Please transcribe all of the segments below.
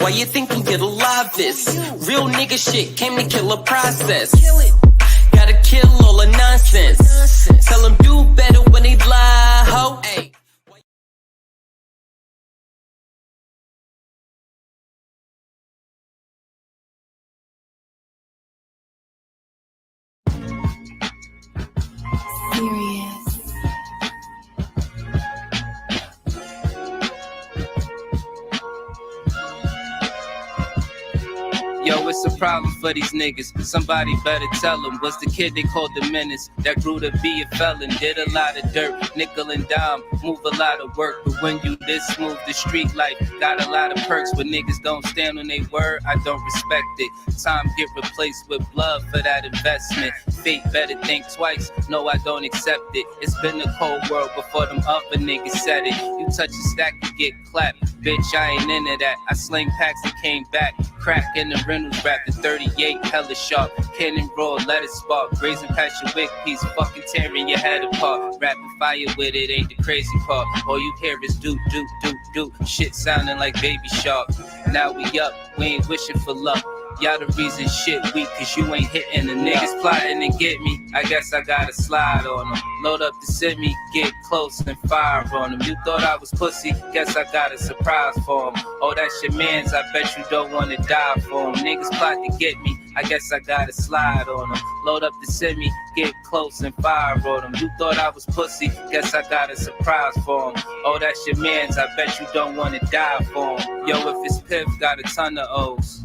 Why you think you get alive this? Real nigga shit came to kill a process. Gotta kill all the nonsense. Tell them do better when they lie, ho. Ay. Serious. Yo, it's a problem for these niggas. Somebody better tell them. Was the kid they called the menace that grew to be a felon? Did a lot of dirt, nickel and dime, move a lot of work. But when you this smooth, the street life got a lot of perks. But niggas don't stand on their word, I don't respect it. Time get replaced with blood for that investment. Fate better think twice, no I don't accept it. It's been a cold world before them other niggas said it. You touch a stack, you get clapped. Bitch, I ain't into that. I sling packs and came back. Crack in the Reynolds rap, the 38 hella sharp. Cannon roll, let it spark. Grazing past your wig piece, fucking tearing your head apart. Rapid fire with it ain't the crazy part. All you hear is do, do, do, do. Shit sounding like Baby Shark. Now we up, we ain't wishing for luck. Y'all the reason shit weak, cause you ain't hitting the niggas plotting to get me. I guess I gotta slide on them. Load up the semi, get close and fire on them. You thought I was pussy, guess I got a surprise for them. Oh, that's your mans, I bet you don't wanna die for them. Niggas plot to get me, I guess I gotta slide on them. Load up the semi, get close and fire on them. You thought I was pussy, guess I got a surprise for them. Oh, that's your mans, I bet you don't wanna die for them. Yo, if it's Piff, got a ton of O's.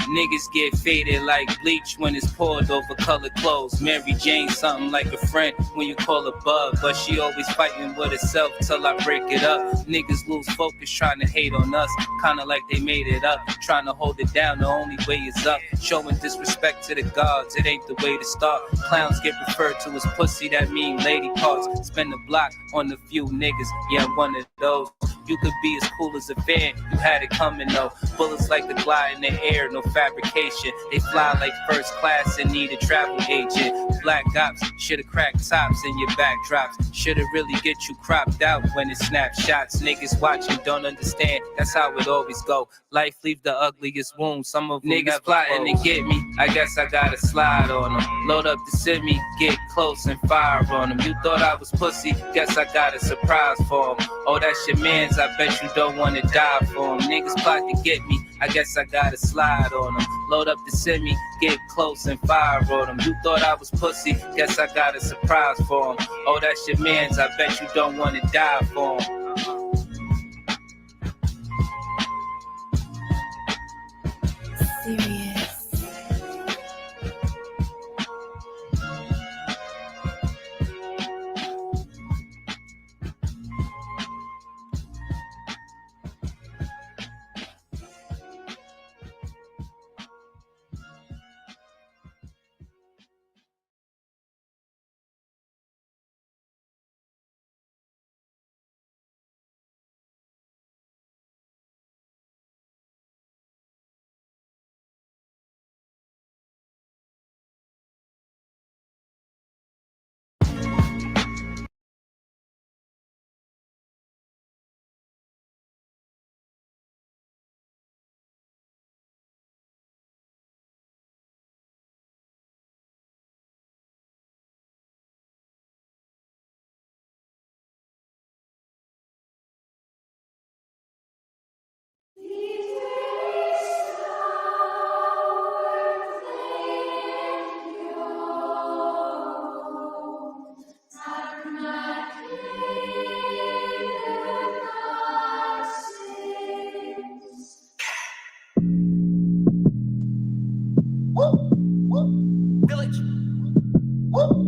Niggas get faded like bleach when it's poured over colored clothes. Mary Jane something like a friend when you call her bug, but she always fighting with herself till I break it up. Niggas lose focus trying to hate on us, kinda like they made it up. Trying to hold it down, the only way is up. Showing disrespect to the gods, it ain't the way to start. Clowns get referred to as pussy, that mean lady parts. Spend the block on a few niggas, yeah, I'm one of those. You could be as cool as a fan, you had it coming though. Bullets like to glide in the air, no fabrication. They fly like first class and need a travel agent. Black ops, shoulda cracked tops in your backdrops. Shoulda really get you cropped out when it snapshots. Niggas watching don't understand, that's how it always go. Life leave the ugliest wounds, some of them niggas plotting to get me. I guess I gotta slide on them. Load up the semi, get close and fire on them. You thought I was pussy, guess I got a surprise for them. Oh, that's your mans, I bet you don't wanna die for them. Niggas plot to get me, I guess I gotta slide on them. Load up the semi, get close and fire on them. You thought I was pussy, guess I got a surprise for them. Oh, that's your mans, I bet you don't wanna die for them. Serious.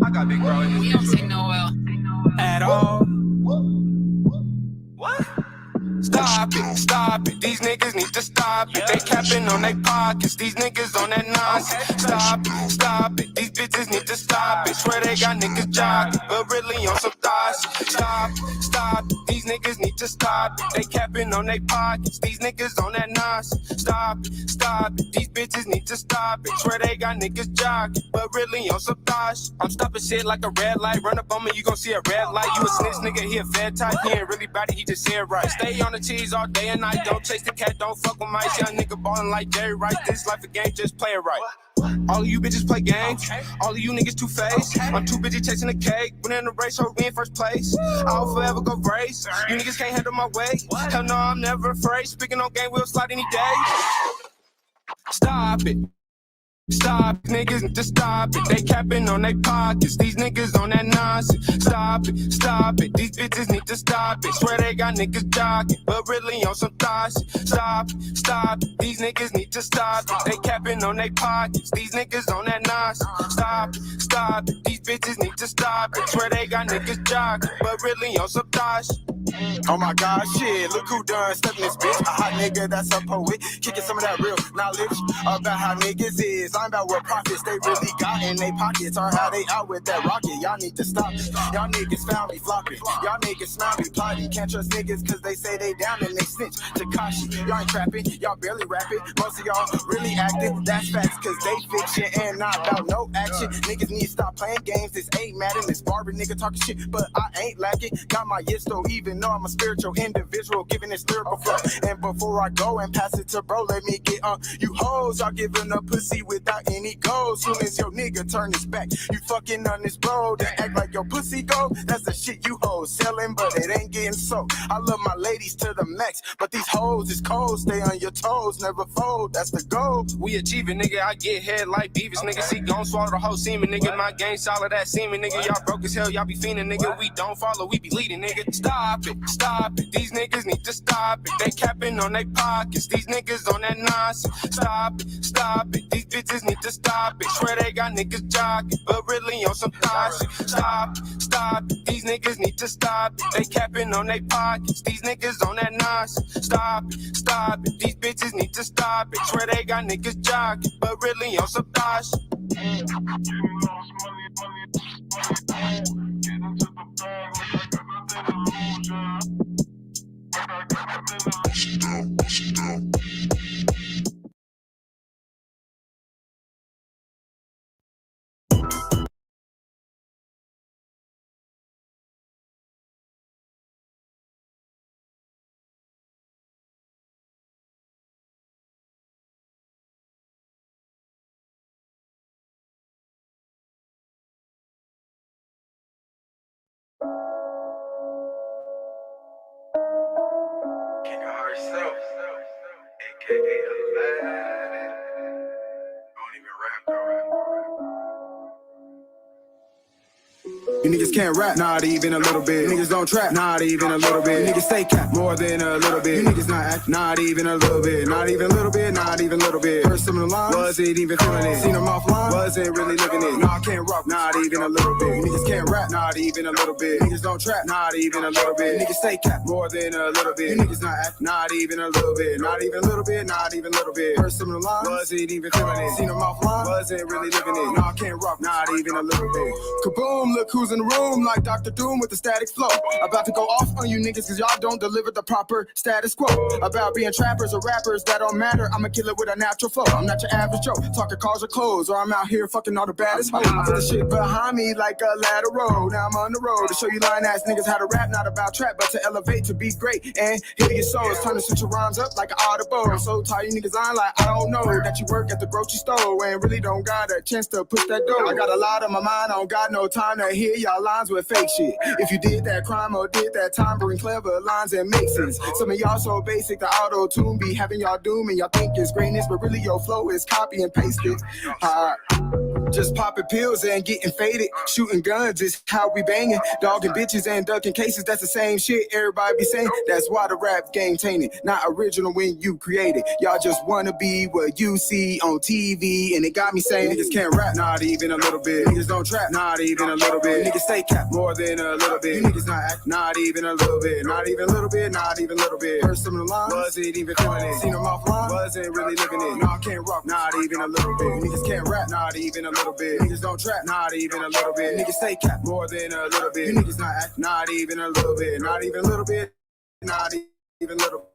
I got big bro in this. We don't take no L At all. What? Stop it. These niggas need to stop it. They capping on their pockets. These niggas on that nonsense. Stop it. These bitches need to stop it. Swear they got niggas jogging, but really on some thoughts. Stop it. These niggas need to stop it. They capping on their pockets. These niggas on that nonsense. Stop it. These bitches need to stop it. Swear they got niggas jogging, but really on some thoughts. I'm stopping shit like a red light. Run up on me, you gon' see a red light. You a snitch nigga, he a fed type. He ain't really bad, he just said right. Stay on the cheese all day and night. right. Don't chase the cat, don't fuck with mice. Young nigga ballin' like Jerry Rice. This life a game, just play it right. All of you bitches play games. All of you niggas two-faced. I'm too busy chasing the cake. Winning the race, so we in first place. I'll forever go race. You niggas can't handle my weight. Hell no, I'm never afraid. Speaking on game, we'll slide any day. Stop it. Stop, niggas, just stop it. They capping on they pockets. These niggas on that nonsense. Stop it, stop it. These bitches need to stop it. Swear they got niggas jogging, but really on some thought shit. Stop it, stop it. These niggas need to stop it. They capping on they pockets. These niggas on that nonsense. Stop it, stop it. These bitches need to stop it. Swear they got niggas jogging, but really on some thought shit. Oh my God, shit, look who done stepping this bitch. A hot nigga that's a poet, kicking some of that real knowledge about how niggas is. I'm about what profits they really got in their pockets, or how they out with that rocket. Y'all need to stop it. Y'all niggas found me flopping. Y'all niggas smile me plotting. Can't trust niggas cause they say they down and they snitch. Takashi, y'all ain't trapping, y'all barely rapping. Most of y'all really acting, that's facts cause they fiction and not about no action. Niggas need to stop playing games, this ain't Madden, this Barbie nigga talking shit, but I ain't lacking. Got my yes though, even though I'm a spiritual individual, giving this lyrical flow. And before I go and pass it to bro, let me get you hoes, y'all giving up pussy without any goals. Soon as your nigga turn his back, you fucking on this bro, then act like your pussy go. That's the shit you hoes selling, but it ain't getting sold. I love my ladies to the max, but these hoes is cold. Stay on your toes, never fold, that's the goal. We achieving, nigga, I get head like Beavis, nigga. See, gon' swallow the whole semen, nigga. My game solid, that semen, nigga. Y'all broke as hell, y'all be fiending, nigga. We don't follow, we be leading, nigga. Stop it, stop it. These niggas need to stop it. They capping on they pockets. These niggas on that nonsense. Stop it, stop it. These bitches need to stop it. Swear they got niggas jogging, but really on some thought shit. Stop it, stop it. These niggas need to stop it. They capping on they pockets. These niggas on that nonsense. Stop it, stop it. These bitches need to stop it. Swear they got niggas jogging, but really on some thought shit. King of herself, aka Aladdin. Don't even rap though. You niggas can't rap, not even a little bit. Niggas don't trap, not even a little bit. Niggas stay cap, more than a little bit. You niggas not act, not even a little bit. Not even a little bit, not even a little bit. Heard some of the lines, wasn't even feeling it. Seen them offline, wasn't really looking it. No, I can't rock, not even a little bit. Niggas can't rap, not even a little bit. Niggas don't trap, not even a little bit. Niggas stay cap, more than a little bit. You niggas not act, not even a little bit. Not even a little bit, not even a little bit. Heard some of the lines, wasn't even feeling it. Seen them offline, wasn't really living it. No, I can't rock, not even a little bit. Kaboom, look who's in the room, like Dr. Doom with the static flow. About to go off on you niggas cause y'all don't deliver the proper status quo. About being trappers or rappers, that don't matter. I'm a killer with a natural flow. I'm not your average Joe, talking cars or clothes, or I'm out here fucking all the baddest hoes. I put the shit behind me like a ladder road. Now I'm on the road to show you lying ass niggas how to rap, not about trap, but to elevate, to be great and heal your souls. Time to switch your rhymes up like an audible. I'm so tired you niggas on like I don't know that you work at the grocery store and really don't got a chance to push that door. I got a lot on my mind, I don't got no time to hear y'all lines with fake shit. If you did that crime or did that time, bring clever lines and make sense. Some of y'all so basic, the auto-tune be having y'all doom and y'all think it's greatness, but really your flow is copy and pasted. Just popping pills and getting faded. Shooting guns is how we banging. Dogging bitches and ducking cases, that's the same shit everybody be saying. That's why the rap game tainted. Not original when you create it. Y'all just wanna be what you see on TV, and it got me saying niggas can't rap, not even a little bit. Niggas don't trap, not even a little bit. Niggas stay cap, more than a little bit. You niggas not act, not even a little bit. Not even a little bit, not even a little bit. Heard some of the lines, wasn't even feeling it. Seen them offline, wasn't really living it. No, I can't rock, not even a little bit. Niggas can't rap, not even a little bit. Niggas don't trap, not even a little bit. Niggas stay cap, more than a little bit. You niggas not act, not even a little bit. Not even a little bit, not even a little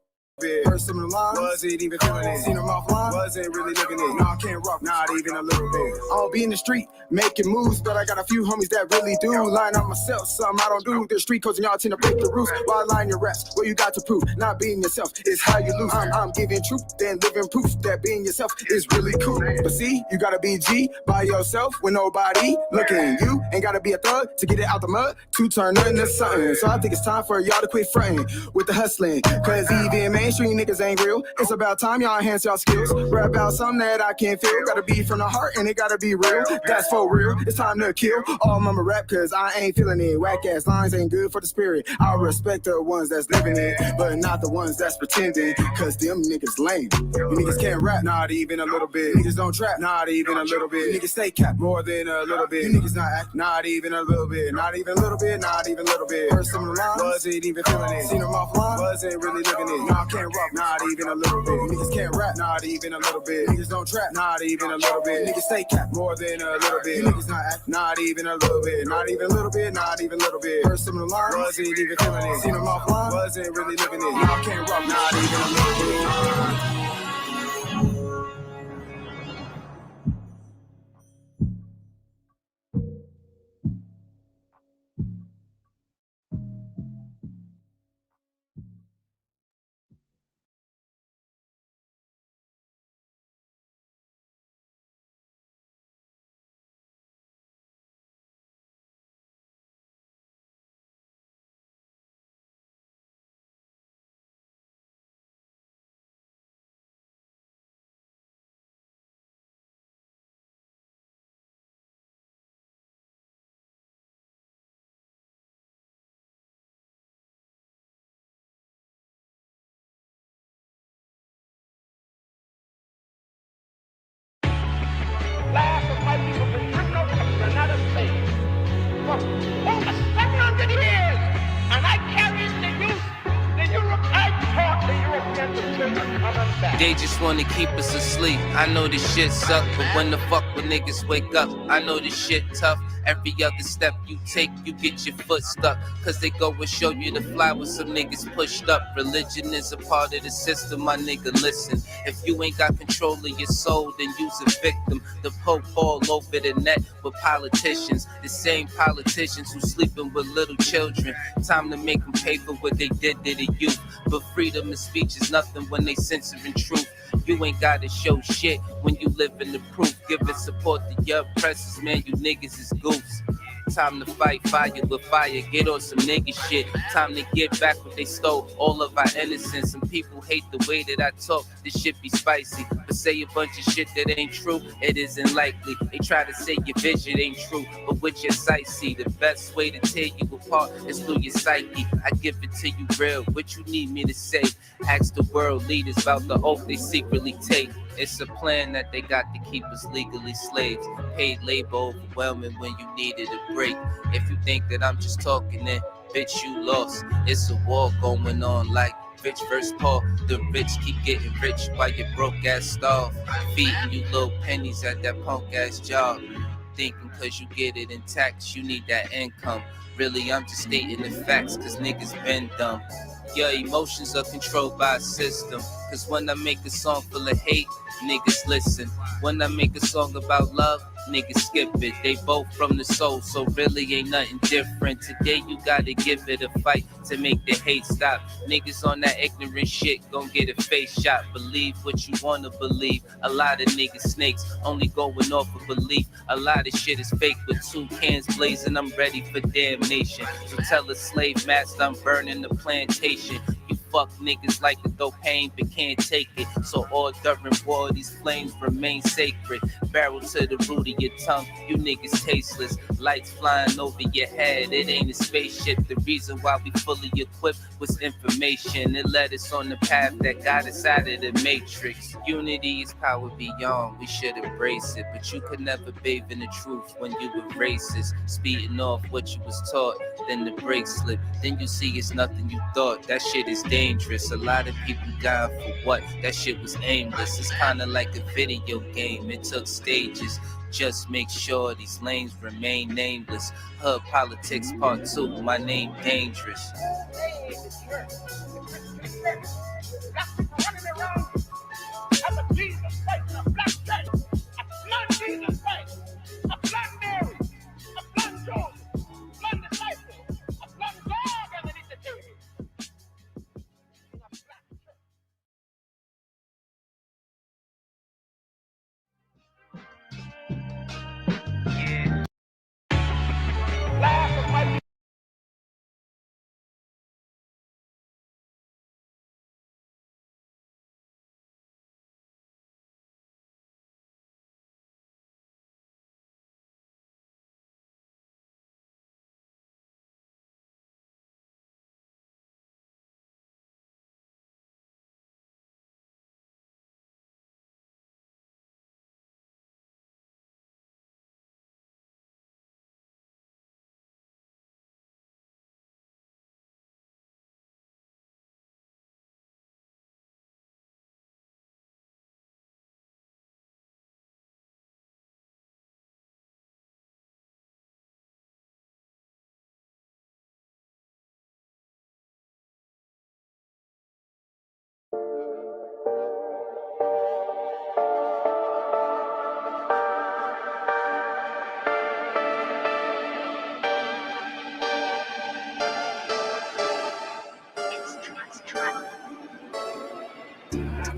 First some of the line, wasn't even feeling it. Seen them offline, wasn't really living it. No, I can't rock, not even a little bit. I don't be in the street making moves, but I got a few homies that really do. Line on myself, something I don't do. There's street codes and y'all tend to break the rules. Why line your reps? What you got to prove? Not being yourself is how you lose. I'm giving truth, then living proof that being yourself is really cool. But see, you gotta be G by yourself with nobody looking. You ain't gotta be a thug to get it out the mud to turn nothing to something. So I think it's time for y'all to quit fronting with the hustling. Cause even mainstream niggas ain't real. It's about time y'all enhance y'all skills. Rap about something that I can't feel. Gotta be from the heart and it gotta be real. That's for real. It's time to kill all mama rap cause I ain't feeling it. Whack ass lines ain't good for the spirit. I respect the ones that's living it, but not the ones that's pretending. Cause them niggas lame. You niggas can't rap, not even a little bit. Niggas don't trap, not even a little bit. Niggas stay cap more than a little bit. You niggas not act, not even a little bit. Not even a little bit, not even a little bit. Heard some of the lines, wasn't even feeling it. Seen them offline, wasn't really living it. No, I can't rock, not even a little bit. Niggas can't rap, not even a little bit. Niggas don't trap, not even a little bit. Niggas stay cap more than a little bit. You niggas not act, not even a little bit. Not even a little bit, not even a little bit. Heard some of the lines, wasn't even feeling it. Seen them offline, wasn't really living it. No, I can't rock, not even a little bit. Last of my people been criminals and not a slave. For over 700 years, and I carried the European taught the Europeans the children coming back. They just wanna keep us asleep. I know this shit suck, but when the fuck when niggas wake up, I know this shit tough. Every other step you take, you get your foot stuck. Cause they go and show you the fly with some niggas pushed up. Religion is a part of the system, my nigga, listen. If you ain't got control of your soul, then you's a victim. The Pope all over the net with politicians. The same politicians who sleeping with little children. Time to make them pay for what they did to the youth. But freedom of speech is nothing when they censoring truth. You ain't gotta show shit when you live in the proof. Giving support to your oppressors, man, you niggas is goofs. Time to fight fire with fire, get on some nigga shit. Time to get back what they stole, all of our innocence. Some people hate the way that I talk, this shit be spicy. But say a bunch of shit that ain't true, it isn't likely. They try to say your vision ain't true, but with your sight see, the best way to tear you apart is through your psyche. I give it to you real, what you need me to say? Ask the world leaders about the oath they secretly take. It's a plan that they got to keep us legally slaves. Paid labor overwhelming when you needed a break. If you think that I'm just talking, then bitch, you lost. It's a war going on like rich versus poor. The rich keep getting rich while your broke ass starve. Feeding you little pennies at that punk ass job. Thinking cause you get it in tax, you need that income. Really, I'm just stating the facts cause niggas been dumb. Your emotions are controlled by a system. Cause when I make a song full of hate, niggas listen. When I make a song about love, niggas skip it. They both from the soul, so really ain't nothing different. Today you gotta give it a fight to make the hate stop. Niggas on that ignorant shit gon' get a face shot. Believe what you wanna believe. A lot of niggas snakes, only going off of belief. A lot of shit is fake, with 2 cans blazing, I'm ready for damnation. So tell a slave master I'm burning the plantation. You fuck niggas like to throw pain but can't take it. So all during war these flames remain sacred. Barrel to the root of your tongue, you niggas tasteless. Lights flying over your head, it ain't a spaceship. The reason why we fully equipped was information. It led us on the path that got us out of the matrix. Unity is power beyond, we should embrace it. But you could never bathe in the truth when you were racist. Speeding off what you was taught, then the brakes slip. Then you see it's nothing you thought, that shit is dangerous. A lot of people died for what? That shit was aimless. It's kinda like a video game, it took stages. Just make sure these lanes remain nameless. Hood politics part 2, my name dangerous.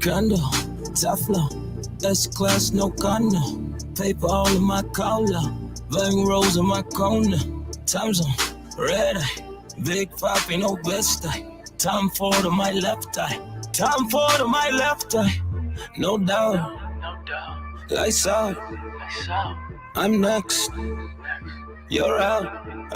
Condo, tough flow, S-class, no condo. Paper all in my collar, Vang rolls in my corner. Time zone, red eye, big papi, no best eye. Time for to my left eye, time for to my left eye. No doubt, lights out, I'm next. You're out.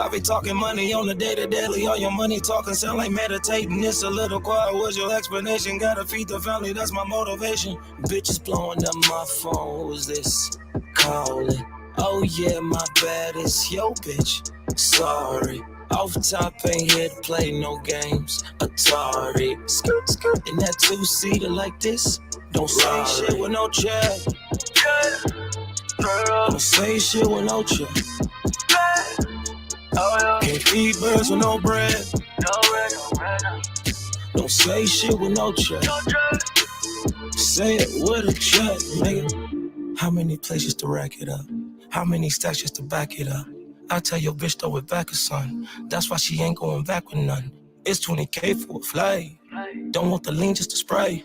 I be talking money on the daily. All your money talking sound like meditating. It's a little quiet. What's your explanation? Gotta feed the family, that's my motivation. Bitches blowing up my phone. Who's this? Calling. Oh yeah, my bad. It's yo bitch. Sorry. Off top, ain't here to play no games. Atari. Skirt, skirt. In that two-seater like this. Don't say shit with no check. Don't say shit with no check. Can't feed birds with no bread. Don't say shit with no check. Say it with a check, nigga. How many places to rack it up? How many stacks just to back it up? I tell your bitch throw it back, son. That's why she ain't going back with none. It's 20K for a flight. Don't want the lean, just to spray.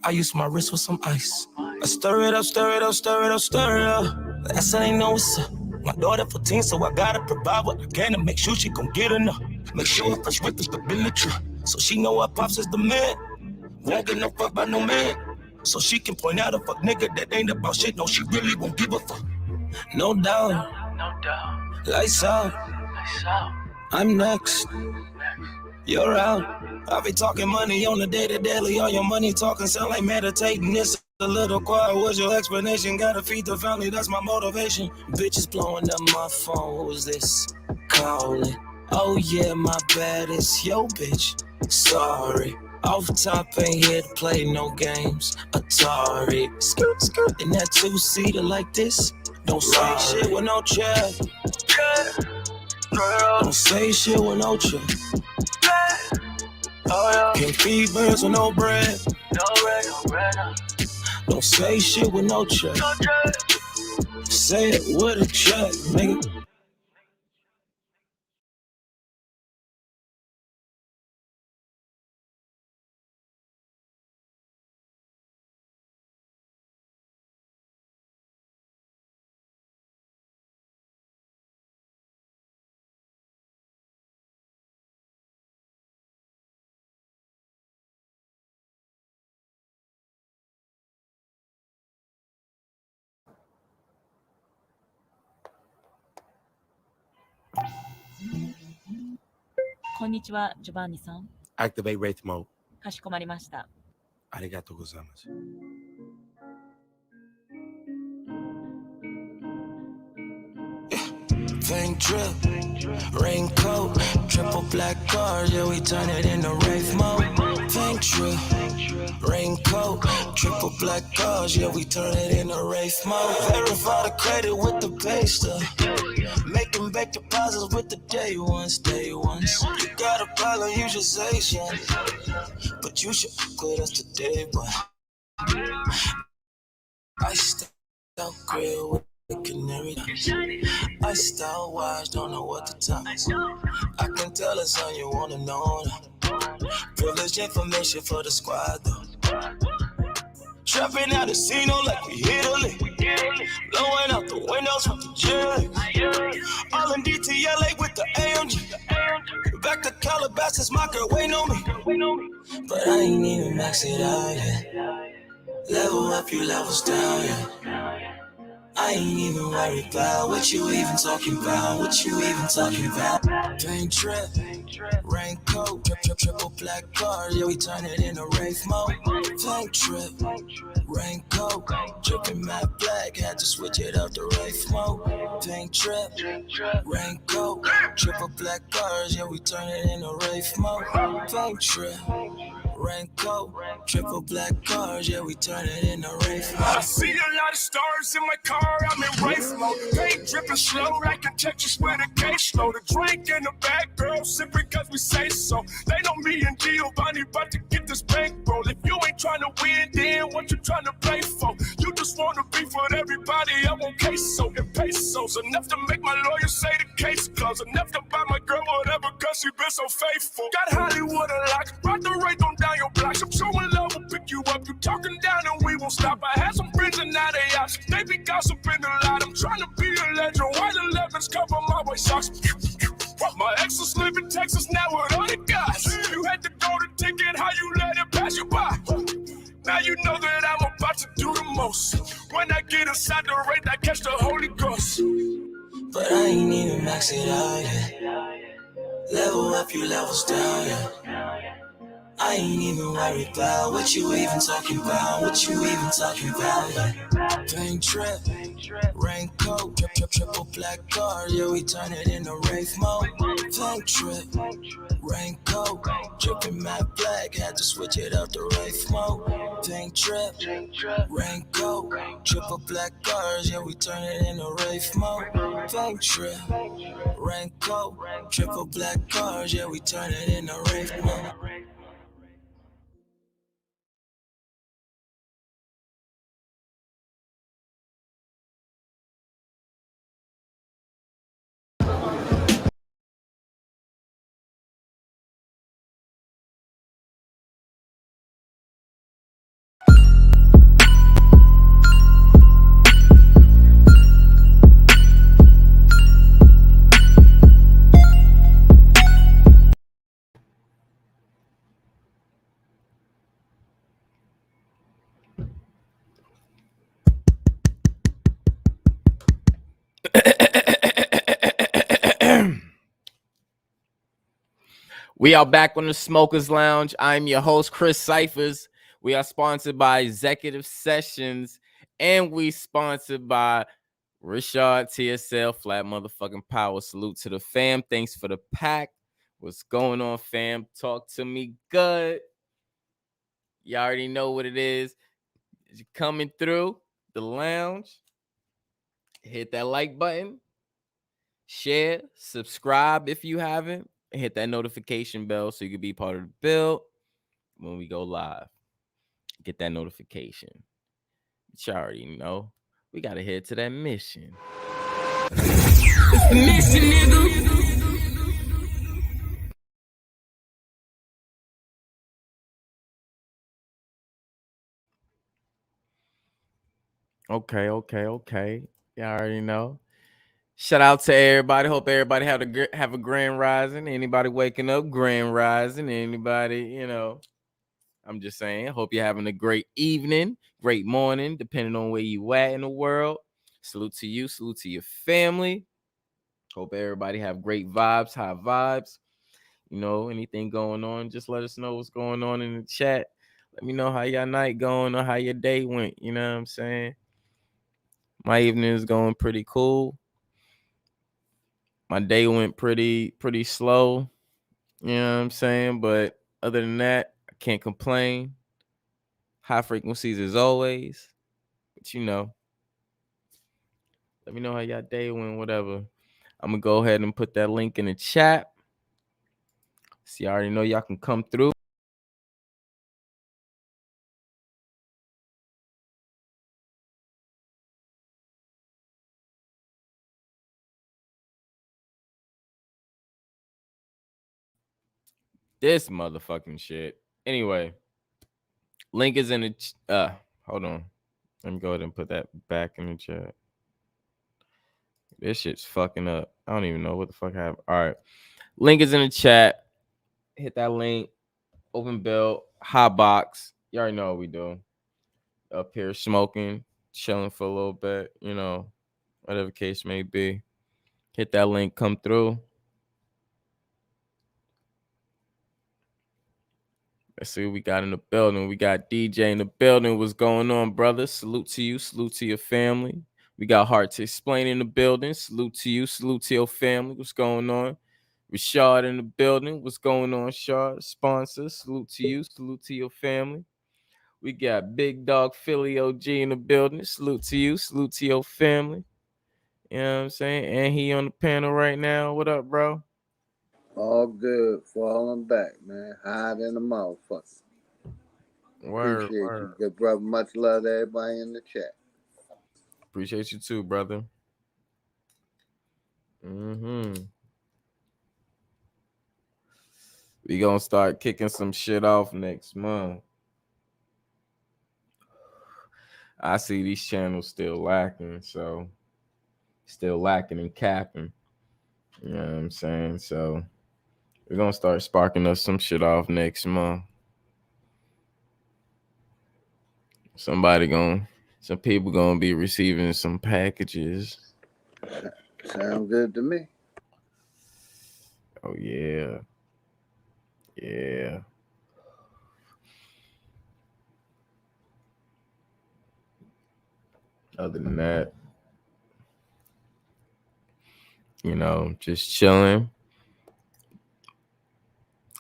I use my wrist with some ice. I stir it up, stir it up, stir it up, stir it up. That's how they know what's up. My daughter 14, so I gotta provide what I can to make sure she gon' get enough. Make sure if I with the stability, so she know our pops is the man. Won't get no fuck by no man. So she can point out a fuck nigga that ain't about shit. No, she really won't give a fuck. No doubt. Lights out. I'm next. You're out. I be talking money on the daily. All your money talking sound like meditating. It's a little quiet. What's your explanation? Gotta feed the family, that's my motivation. Bitches blowing up my phone. Who's this? Calling. Oh yeah, my bad. It's yo bitch. Sorry. Off top, ain't here to play no games. Atari. Skirt, skirt. In that two-seater like this. Don't say shit with no check. Don't say shit with no check. Can't feed birds with no bread. Don't say shit with no check. Say it with a check, nigga. Konnichiwa, Giovanni-san. Activate wraith mode. かしこまりました。ありがとうございます。Fang drip, raincoat, triple black cars, yeah, we turn it into wraith mode. Pink trip, raincoat, triple black cars, yeah, we turn it into race mode. Verify the credit with the pay stuff. Making back deposits with the day ones, day ones. You got a problem, you just say something. But you should with us today, boy. I style grill with the canary. I style watch, don't know what the time is. I can tell it's on you wanna know. Privileged information for the squad though. Trapping out the casino like we hit a lick. Blowing out the windows from the jet. All in DTLA with the AMG. Back to Calabasas, my girl waiting on me. But I ain't even maxed it out yet. Level up, you levels down yet. I ain't even worried about what you even talking about. What you even talking about? Paint trip, raincoat, triple black car. Yeah, we turn it into rave mode. Paint trip, raincoat, dripping matte black. Had to switch it up to rave mode. Paint trip, raincoat, triple black cars. Yeah, we turn it into rave mode. Paint trip. Raincoat, triple black cars, yeah, we turn it into rave mode. I see a lot of stars in my car, I'm in rave mode. Paint dripping slow like a Tetris with a case load. A drink in the back, girl, sipping cause we say so. They know me and Giovanni about to get this bankroll. If you ain't trying to win, then what you trying to play for? You just want to beef with everybody, I want queso and pesos. Enough to make my lawyer say the case closed. Enough to buy my girl whatever cause she been so faithful. Got Hollywood unlocked, ride the rate on down your blocks. I'm showing love, will pick you up. You talking down and we won't stop. I had some friends and now they out. They be gossiping a lot. I'm trying to be a legend. White 11s cover my white socks. My exes live in Texas now with other guys. You had to go to ticket, how you let it pass you by. Now you know that I'm about to do the most. When I get inside the rate, I catch the Holy Ghost. But I ain't even maxed it out yet. Level up, you levels down yet. I ain't even worried about what you even talking about. What you even talking about, yeah. Paint trip, raincoat, triple black car, yeah, we turn it into rave mode. Paint trip, raincoat, dripping matte black, had to switch it up to rave mode. Paint trip, raincoat, triple black cars, yeah, we turn it into rave mode. Paint trip, raincoat, triple black cars, yeah, we turn it into rave mode. We are back on the Smokers Lounge. I'm your host, Chris Cyphers. We are sponsored by Executive Sessions, and we sponsored by Richard TSL, Flat Motherfucking Power. Salute to the fam. Thanks for the pack. What's going on, fam? Talk to me good. You already know what it is. As you're coming through the lounge, hit that like button, share, subscribe if you haven't, and hit that notification bell so you can be part of the build when we go live. Get that notification. But you already know we gotta head to that mission. Mission, nigga. Okay. You already know. Shout out to everybody. Hope everybody have a grand rising. Anybody waking up, grand rising. Anybody, I'm just saying. Hope you're having a great evening, great morning, depending on where you at in the world. Salute to you. Salute to your family. Hope everybody have great vibes, high vibes. Anything going on, just let us know what's going on in the chat. Let me know how your night going or how your day went. You know what I'm saying? My evening is going pretty cool. My day went pretty slow. You know what I'm saying? But other than that, I can't complain. High frequencies as always. But you know, let me know how y'all day went, whatever. I'm gonna go ahead and put that link in the chat. See, I already know y'all can come through. This motherfucking shit. Anyway, link is in the hold on. Let me go ahead and put that back in the chat. This shit's fucking up. I don't even know what the fuck happened. All right. Link is in the chat. Hit that link. Open bell. HotBox. You already know what we do. Up here smoking, chilling for a little bit, you know, whatever the case may be. Hit that link, come through. Let's see what we got in the building. We got DJ in the building. What's going on, brother? Salute to you. Salute to your family. We got Heart to Explain in the building. Salute to you. Salute to your family. What's going on? Rashad in the building. What's going on, Shard? Sponsor. Salute to you. Salute to your family. We got Big Dog Philly OG in the building. Salute to you. Salute to your family. You know what I'm saying? And he on the panel right now. What up, bro? All good. Falling back, man. Hide in the motherfucker. Appreciate you, good brother. Much love to everybody in the chat. Appreciate you too, brother. We gonna start kicking some shit off next month. I see these channels still lacking, so still lacking and capping. You know what I'm saying? So we're gonna start sparking us some shit off next month. Some people gonna be receiving some packages. Sound good to me. Oh yeah. Yeah. Other than that, you know, just chilling.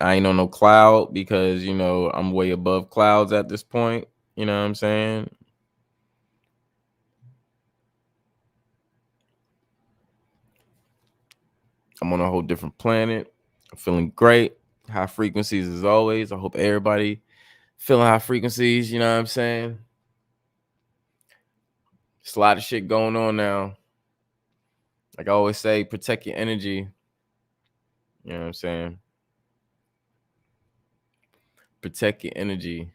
I ain't on no cloud because, you know, I'm way above clouds at this point. You know what I'm saying? I'm on a whole different planet. I'm feeling great. High frequencies as always. I hope everybody feeling high frequencies. You know what I'm saying? There's a lot of shit going on now. Like I always say, protect your energy. You know what I'm saying? Protect your energy.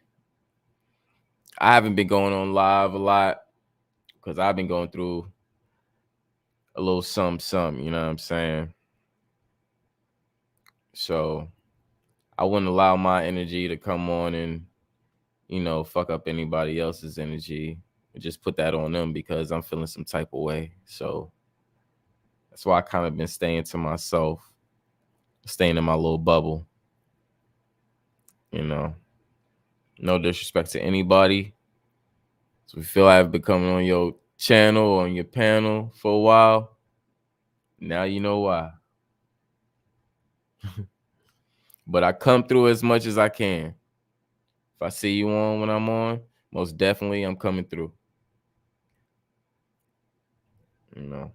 I haven't been going on live a lot because I've been going through a little some, you know what I'm saying? So I wouldn't allow my energy to come on and, you know, fuck up anybody else's energy. Just put that on them because I'm feeling some type of way. So that's why I kind of been staying to myself, staying in my little bubble. You know, no disrespect to anybody. So if you feel like I've been coming on your channel or on your panel for a while, now you know why. But I come through as much as I can. If I see you on when I'm on, most definitely I'm coming through. You know.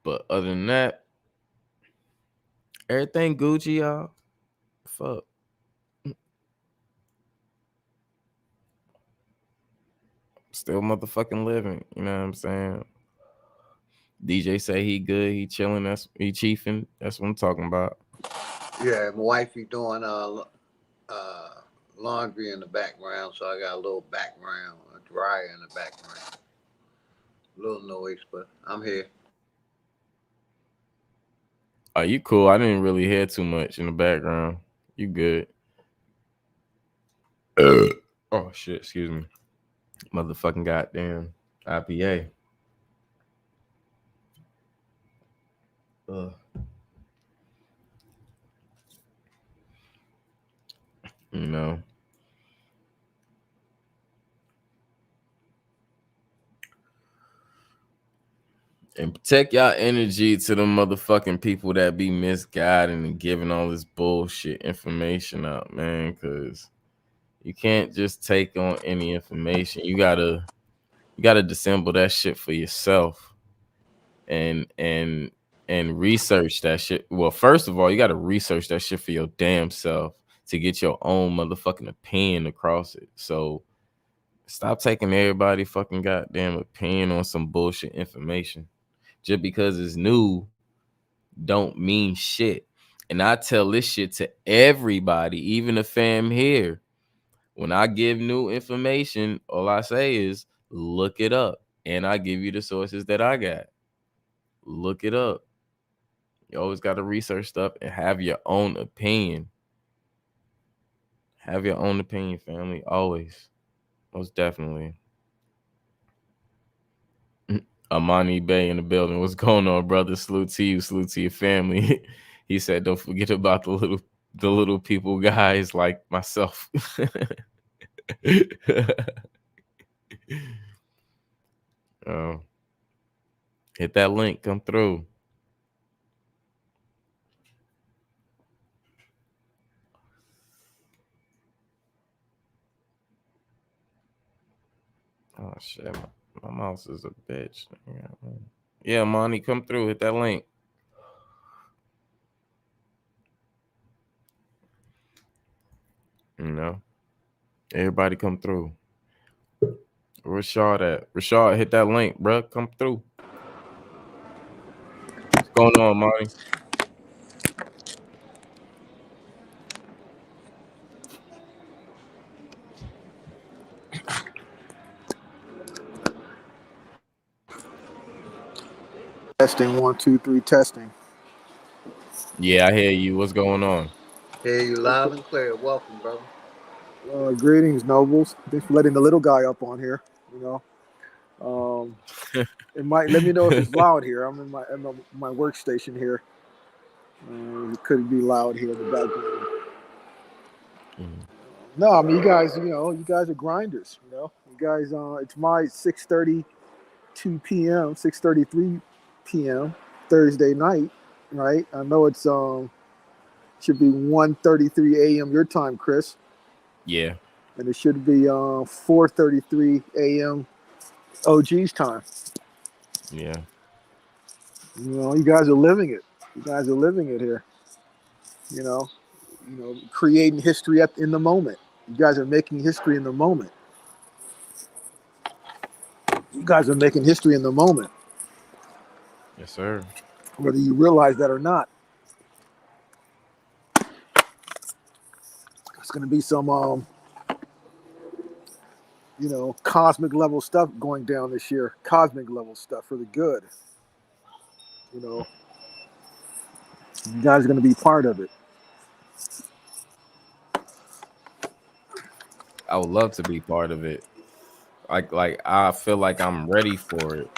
But other than that, everything Gucci, y'all. Fuck. Still motherfucking living. You know what I'm saying? DJ say he good, he chilling, he chiefing. That's what I'm talking about. Yeah, my wifey doing laundry in the background, so I got a little background, a dryer in the background. A little noise, but I'm here. Oh, you cool. I didn't really hear too much in the background. You good. Oh shit, excuse me. Motherfucking goddamn IPA. Ugh. You know. And protect y'all energy to the motherfucking people that be misguiding and giving all this bullshit information out, man. Cause you can't just take on any information. You gotta dissemble that shit for yourself and research that shit. Well, first of all, you gotta research that shit for your damn self to get your own motherfucking opinion across it. So stop taking everybody fucking goddamn opinion on some bullshit information. Just because it's new don't mean shit. And I tell this shit to everybody, even the fam here. When I give new information, all I say is look it up. And I give you the sources that I got. Look it up. You always got to research stuff and have your own opinion. Have your own opinion, family. Always. Most definitely. Amani Bay in the building. What's going on, brother? Salute to you. Salute to your family. He said, don't forget about the little people guys like myself. Hit that link. Come through. Oh, shit. My mouse is a bitch. Yeah, Monty, come through. Hit that link. You know, everybody come through. Rashad at? Rashad, hit that link, bro. Come through. What's going on, Monty? Testing 1, 2, 3. Testing. Yeah, I hear you. What's going on? Hear you loud and clear. Welcome, brother. Greetings, nobles. Thanks for letting the little guy up on here. You know, it might let me know if it's loud here. I'm in my workstation here. It could be loud here in the background. No, I mean you guys are grinders. You know, you guys. It's my 6:32 p.m., 6:33 p.m. Thursday night, right? I know it's should be 1:33 a.m. your time, Chris. Yeah. And it should be 4:33 a.m. OG's time. Yeah. You know, you guys are living it. You guys are living it here. You know, creating history in the moment. You guys are making history in the moment. You guys are making history in the moment. Yes, sir. Whether you realize that or not. It's going to be some, cosmic level stuff going down this year. Cosmic level stuff for the good. You know, you guys are going to be part of it. I would love to be part of it. Like I feel like I'm ready for it.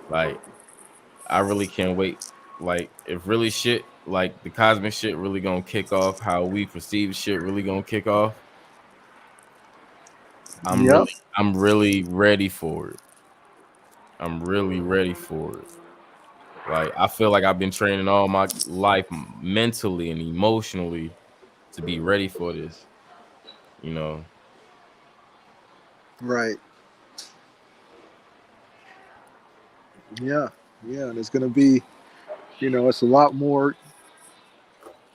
Like I really can't wait. Like if really shit, like the cosmic shit really gonna kick off, how we perceive shit really gonna kick off. I'm really ready for it. I'm really ready for it. Like I feel like I've been training all my life mentally and emotionally to be ready for this. You know. Right. Yeah. And it's going to be, it's a lot more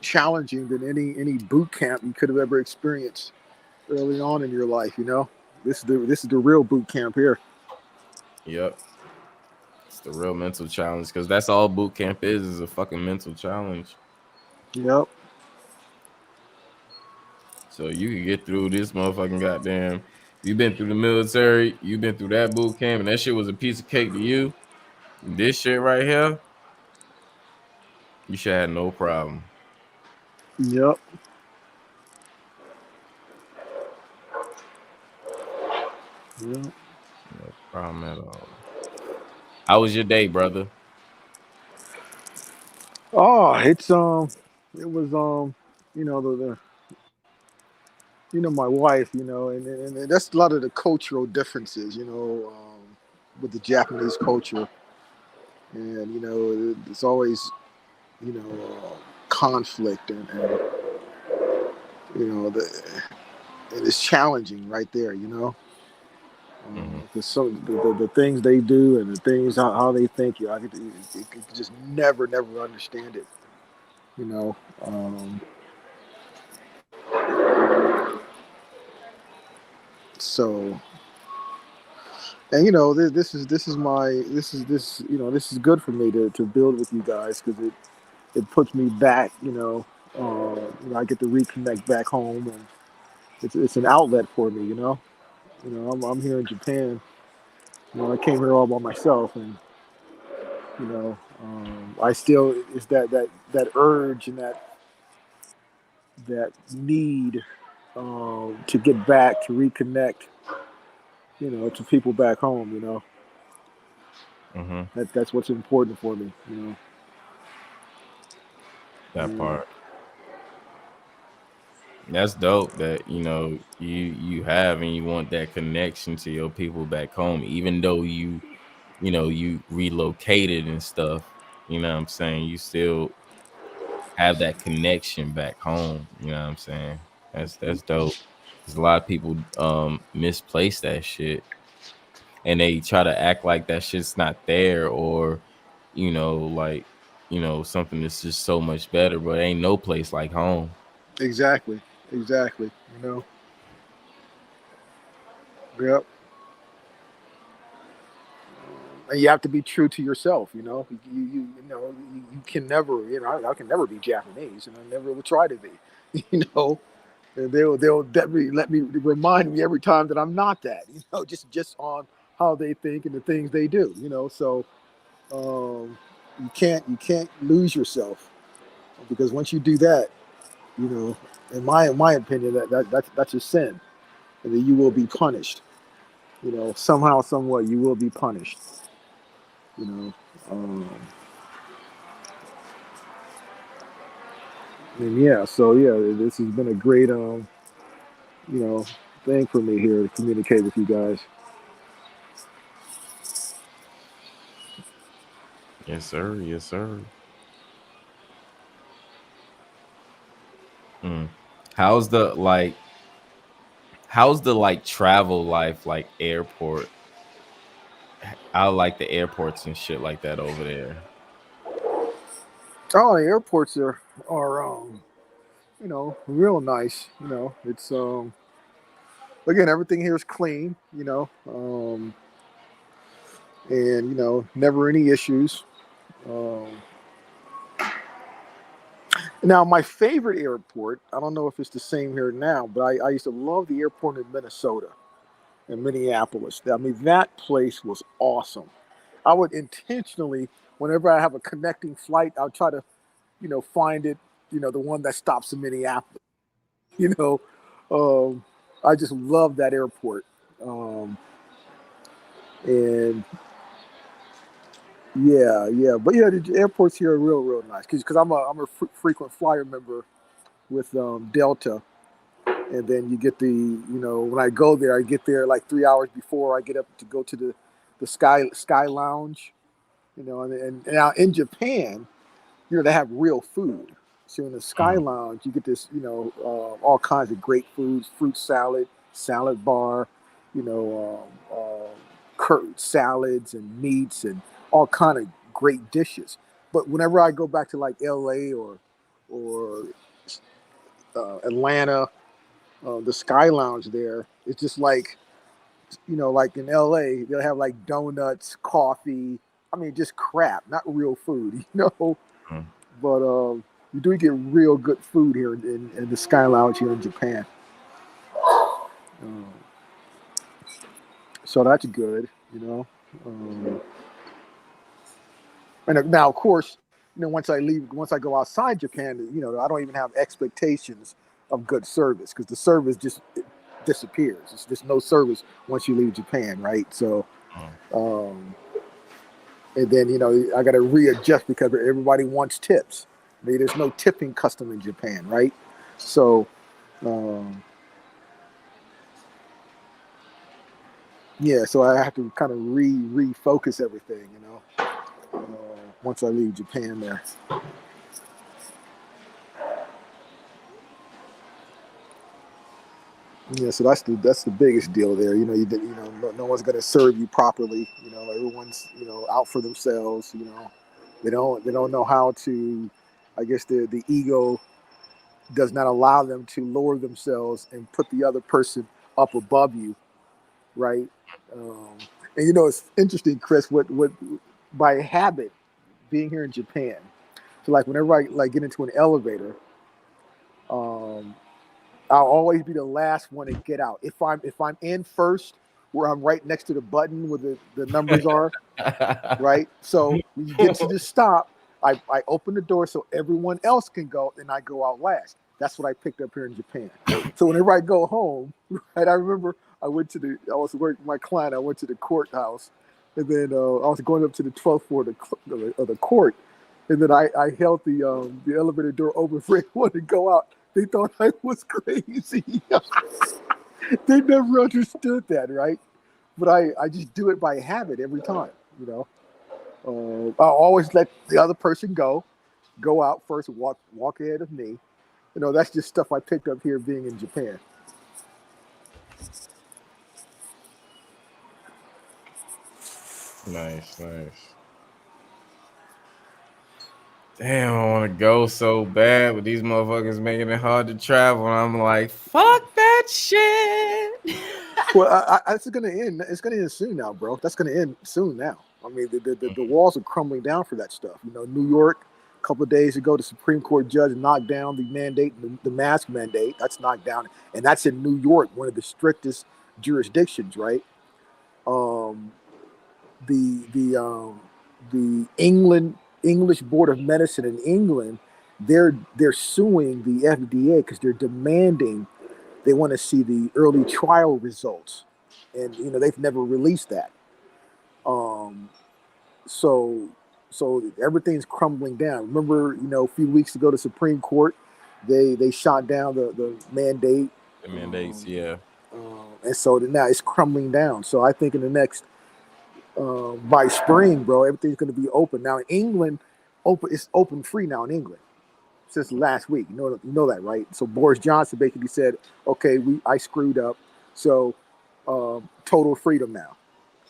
challenging than any boot camp you could have ever experienced early on in your life. You know, this is the real boot camp here. Yep. It's the real mental challenge because that's all boot camp is a fucking mental challenge. Yep. So you can get through this motherfucking goddamn. You've been through the military, you've been through that boot camp, and that shit was a piece of cake to you. This shit right here, you should have no problem. Yep. No problem at all. How was your day, brother? Oh, it was the my wife, and that's a lot of the cultural differences, with the Japanese culture, and it's always conflict, and and it's challenging right there, because some the things they do and the things how they think, I could just never understand it, you know. So, and this is good for me to build with you guys, because it puts me back, I get to reconnect back home, and it's an outlet for me, I'm here in Japan. I came here all by myself, and I still, it's that urge and that need, to get back, to reconnect, to people back home. That's what's important for me. That part. That's dope that you have, and you want that connection to your people back home, even though you relocated and stuff. You know what I'm saying? You still have that connection back home. You know what I'm saying? That's dope. Because a lot of people misplace that shit, and they try to act like that shit's not there, or like something that's just so much better, but ain't no place like home. Exactly. Yep. And you have to be true to yourself. You can never. I can never be Japanese, and I never will try to be. You know, and they'll definitely remind me every time that I'm not that. Just on how they think and the things they do. So you can't lose yourself, because once you do that, in my opinion, that's a sin, and that you will be punished. Somehow, some way, you will be punished. You know, um, and yeah, so yeah, this has been a great you know thing for me here to communicate with you guys. Yes, sir. Yes, sir. Mm. How's the like? How's the like travel life, like airport? I like the airports and shit like that over there. Oh, the airports are real nice. It's again, everything here is clean. And never any issues. Um, Now, my favorite airport, I don't know if it's the same here now, but I used to love the airport in Minnesota, in Minneapolis. I mean, that place was awesome. I would intentionally, whenever I have a connecting flight, I'll try to, find it, the one that stops in Minneapolis. You know, um, I just love that airport. Um, and yeah. But yeah, the airports here are real nice, because I'm a frequent flyer member with Delta. And then you get when I go there, I get there like 3 hours before I get up to go to the Sky Lounge, and now in Japan, they have real food. So in the Sky Mhm. Lounge, you get this, all kinds of great foods: fruit salad bar, you know, curd salads and meats and all kind of great dishes. But whenever I go back to like LA or Atlanta, the Sky Lounge there, it's just like, like in LA, they'll have like donuts, coffee. I mean, just crap, not real food, Mhm. But you do get real good food here in the Sky Lounge here in Japan. Um, so that's good. Um, and now, of course, once I go outside Japan, I don't even have expectations of good service, because the service just disappears. It's just no service once you leave Japan, right? So, Mhm. um, and then I got to readjust, because everybody wants tips. There's no tipping custom in Japan, right? So, um, Yeah, so I have to kind of refocus everything, once I leave Japan there. Yeah, so that's the biggest deal there. No one's gonna serve you properly. Everyone's out for themselves. They don't know how to. I guess the ego does not allow them to lower themselves and put the other person up above you, right? Um, and it's interesting, Chris. What by habit, being here in Japan. So like whenever I like get into an elevator, um, I'll always be the last one to get out. If I'm in first, where I'm right next to the button where the numbers are, right? So when you get to the stop, I open the door so everyone else can go, and I go out last. That's what I picked up here in Japan. So whenever I go home, right, I remember I was working with my client. I went to the courthouse, and then I was going up to the 12th floor of the court, and then I held the elevator door open for everyone to go out. They thought I was crazy. They never understood that, right? But I just do it by habit every time, I always let the other person go out first, walk ahead of me. That's just stuff I picked up here being in Japan. Nice. Damn, I want to go so bad, but these motherfuckers making it hard to travel. And I'm like, fuck that shit. Well, it's gonna end. It's gonna end soon now, bro. That's gonna end soon now. I mean, the walls are crumbling down for that stuff. New York, a couple of days ago, the Supreme Court judge knocked down the mandate, the mask mandate. That's knocked down, and that's in New York, one of the strictest jurisdictions, right? Um, the English Board of Medicine in England, they're suing the FDA because they're demanding. They want to see the early trial results, and they've never released that. Um, so so everything's crumbling down. Remember, a few weeks ago, the Supreme Court they shot down the mandate. The mandates, yeah. And so now it's crumbling down. So I think in the next by spring, bro, everything's going to be open. Now in England, it's open free now in England since last week. You know that, right? So Boris Johnson basically said, "Okay, I screwed up, so total freedom now."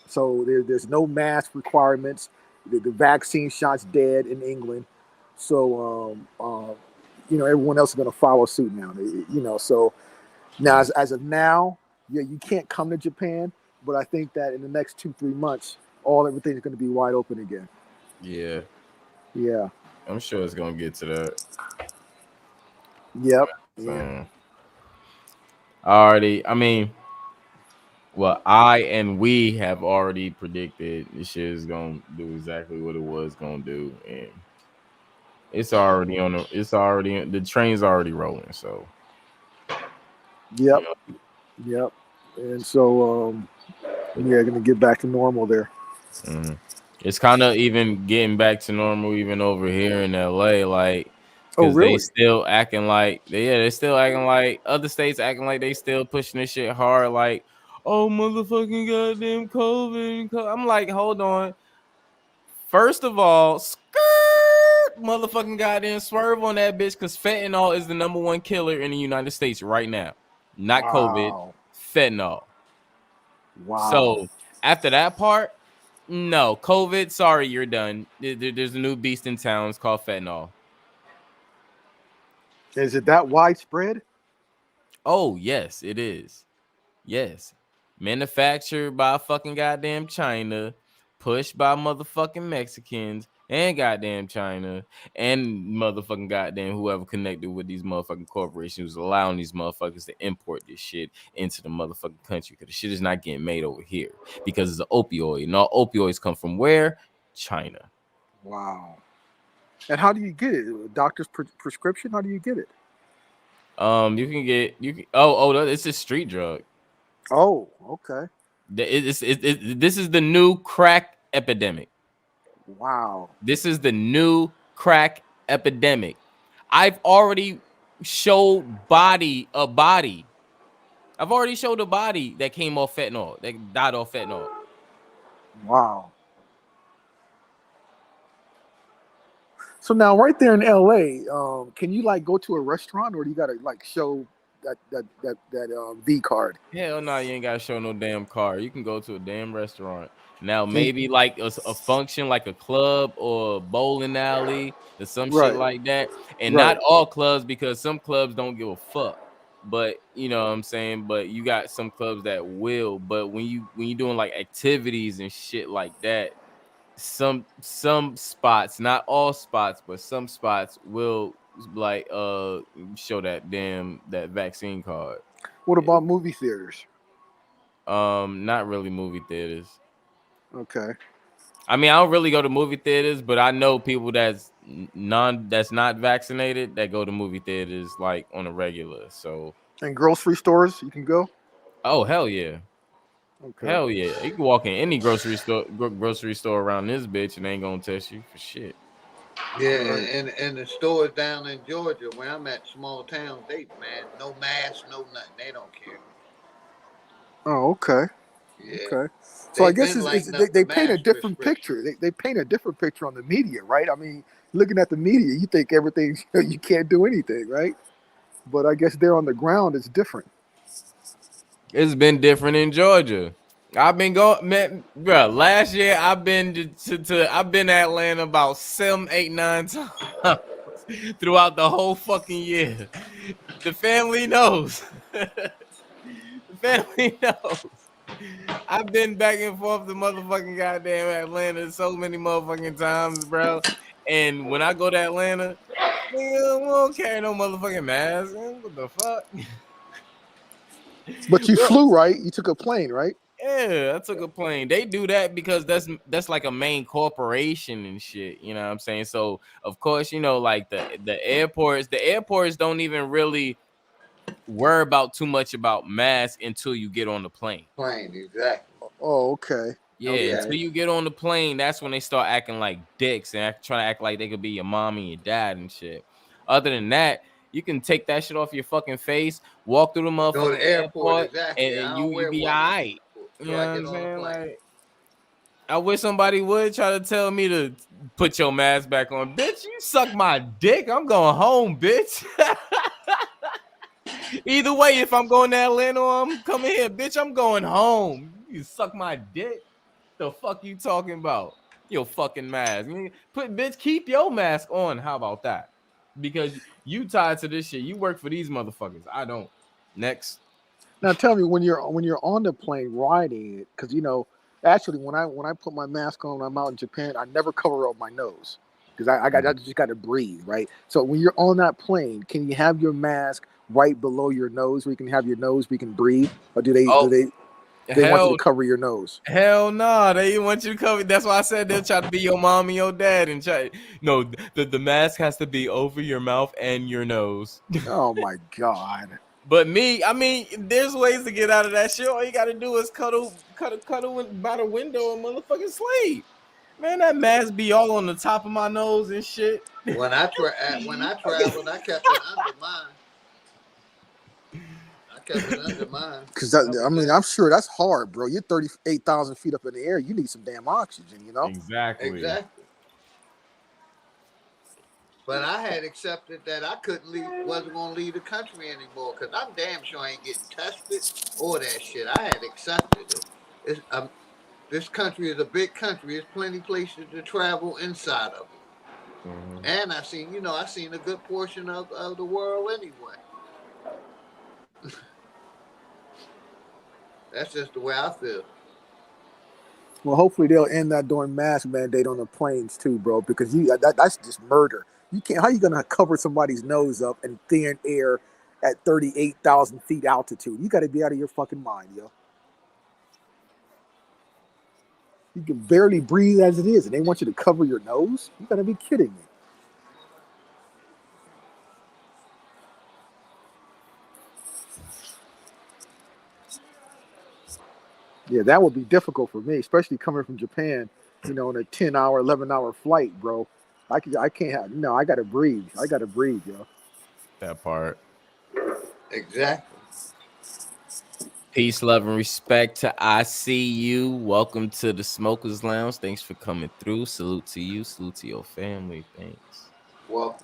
So there's no mask requirements. The vaccine shot's dead in England. So everyone else is going to follow suit now. So now as of now, yeah, you can't come to Japan, but I think that in the next 2-3 months, everything's going to be wide open again. Yeah. Yeah. I'm sure it's gonna get to that. Yep. Yeah. Already, I mean, well, I and we have already predicted this shit is gonna do exactly what it was gonna do, and it's already the train's already rolling. So Yep. Yep. And so gonna get back to normal there. Mm-hmm. It's kind of even getting back to normal even over here in LA, like because really? they still acting like they're still acting like other states acting like they still pushing this shit hard, like, oh motherfucking goddamn COVID. I'm like, hold on. First of all, skirt, motherfucking goddamn swerve on that bitch, because fentanyl is the number one killer in the United States right now. Not COVID, fentanyl. Wow. So after that part, no, COVID, sorry, you're done. There's a new beast in town. It's called fentanyl. Is it that widespread? Oh, yes, it is. Yes. Manufactured by fucking goddamn China, pushed by motherfucking Mexicans and goddamn China and motherfucking goddamn whoever connected with these motherfucking corporations allowing these motherfuckers to import this shit into the motherfucking country because the shit is not getting made over here because it's an opioid, and all opioids come from where? China. Wow. And how do you get it? A doctor's prescription? How do you get it? It's a street drug. Oh, okay. This is the new crack epidemic. Wow. This is the new crack epidemic. I've already showed a body I've already showed a body that came off fentanyl, that died off fentanyl. Wow. So now, right there in LA, can you like go to a restaurant, or do you gotta like show that V card? Hell no, you ain't gotta show no damn card. You can go to a damn restaurant. Now, maybe like a function like a club or a bowling alley or some shit Right. like that. And Right. not all clubs, because some clubs don't give a fuck. But you know what I'm saying? But you got some clubs that will. But when you doing like activities and shit like that, some spots, not all spots, but some spots will like show that vaccine card. What about movie theaters? Not really movie theaters. Okay. I mean, I don't really go to movie theaters, but I know people that's not vaccinated that go to movie theaters like on a regular. So, And grocery stores, you can go. oh hell yeah. Okay. Hell yeah. You can walk in any grocery store around this bitch and they ain't gonna test you for shit. Yeah, and the stores down in Georgia where I'm at, small towns, they no mask, no nothing. They don't care. Oh, okay. Yeah. Okay. So I guess they paint a different picture. picture. They paint a different picture on the media, right? I mean, looking at the media, you think everything, you can't do anything, right? But I guess there on the ground, it's different. It's been different in Georgia. I've been going, man, bro. Last year I've been I've been to Atlanta about 7, 8, 9 times throughout the whole fucking year. The family knows. The family knows. I've been back and forth to motherfucking goddamn Atlanta so many motherfucking times, bro. And when I go to Atlanta, nigga, we don't carry no motherfucking mask. What the fuck? But you flew, right? You took a plane, right? Yeah, I took a plane. They do that because that's like a main corporation and shit. You know what I'm saying? So of course, you know, like the airports don't even really worry about too much about masks until you get on the plane. Plane, exactly. Oh, okay. Yeah, Okay. until you get on the plane, that's when they start acting like dicks and trying to act like they could be your mom and your dad and shit. Other than that, you can take that shit off your fucking face, walk through the motherfucking airport, exactly. and you be all right. You know what I'm saying? Like, Like, I wish somebody would try to tell me to put your mask back on. Bitch, you suck my dick. I'm going home, bitch. Either way, if I'm going to Atlanta or I'm coming here, bitch, I'm going home. You suck my dick. The fuck you talking about? Your fucking mask. Bitch, keep your mask on. How about that? Because you tied to this shit. You work for these motherfuckers. I don't. Next. Now tell me, when you're on the plane riding it, because actually when I put my mask on when I'm out in Japan, I never cover up my nose because I just got to breathe, right? So when you're on that plane, can you have your mask right below your nose where you can have your nose, we can breathe, or do they want you to cover your nose? Hell no, nah, they want you to cover. That's why I said they'll try to be your mom and your dad and try. No, the mask has to be over your mouth and your nose. Oh my god. But I mean, there's ways to get out of that shit. All you gotta do is cuddle by the window and motherfucking sleep. Man, that mask be all on the top of my nose and shit. When I traveled, I kept it under mine. Because I mean, I'm sure that's hard, bro. You're 38,000 feet up in the air. You need some damn oxygen, you know? Exactly. But I had accepted that I wasn't going to leave the country anymore because I'm damn sure I ain't getting tested or that shit. I had accepted it. This country is a big country. There's plenty places to travel inside of it. Mm-hmm. And I seen a good portion of the world anyway. That's just the way I feel. Well, hopefully they'll end that doing mask mandate on the planes too, bro. Because that's just murder. You can't. How you gonna cover somebody's nose up in thin air at 38,000 feet altitude? You got to be out of your fucking mind, yo. You can barely breathe as it is, and they want you to cover your nose. You got to be kidding me. Yeah, that would be difficult for me, especially coming from Japan, in a 10-hour, 11-hour flight, bro. I can't have, I got to breathe. I got to breathe, yo. That part. Exactly. Peace, love, and respect to ICU. Welcome to the Smokers Lounge. Thanks for coming through. Salute to you. Salute to your family. Thanks. Well,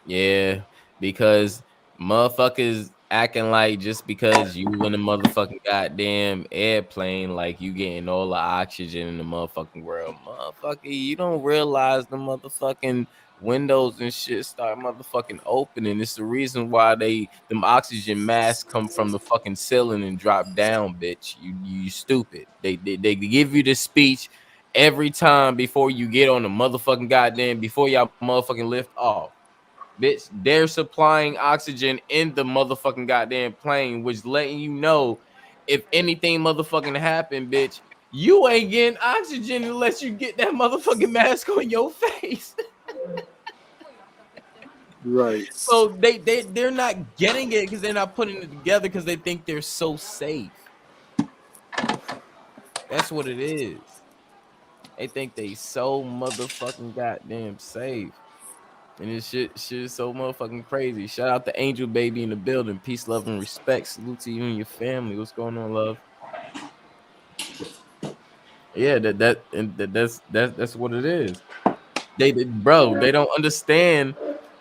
Yeah, because motherfuckers acting like just because you in the motherfucking goddamn airplane, like you getting all the oxygen in the motherfucking world. Motherfucker, you don't realize the motherfucking windows and shit start motherfucking opening. It's the reason why them oxygen masks come from the fucking ceiling and drop down, bitch. You stupid. They give you this speech every time before you get on the motherfucking goddamn before y'all motherfucking lift off. Bitch, they're supplying oxygen in the motherfucking goddamn plane, which letting you know if anything motherfucking happen, bitch, you ain't getting oxygen unless you get that motherfucking mask on your face. Right. So they're not getting it because they're not putting it together because they think they're so safe. That's what it is. They think they so motherfucking goddamn safe. And this shit is so motherfucking crazy. Shout out to Angel Baby in the building. Peace, love, and respect. Salute to you and your family. What's going on, love? Yeah, that's what it is. Bro, they don't understand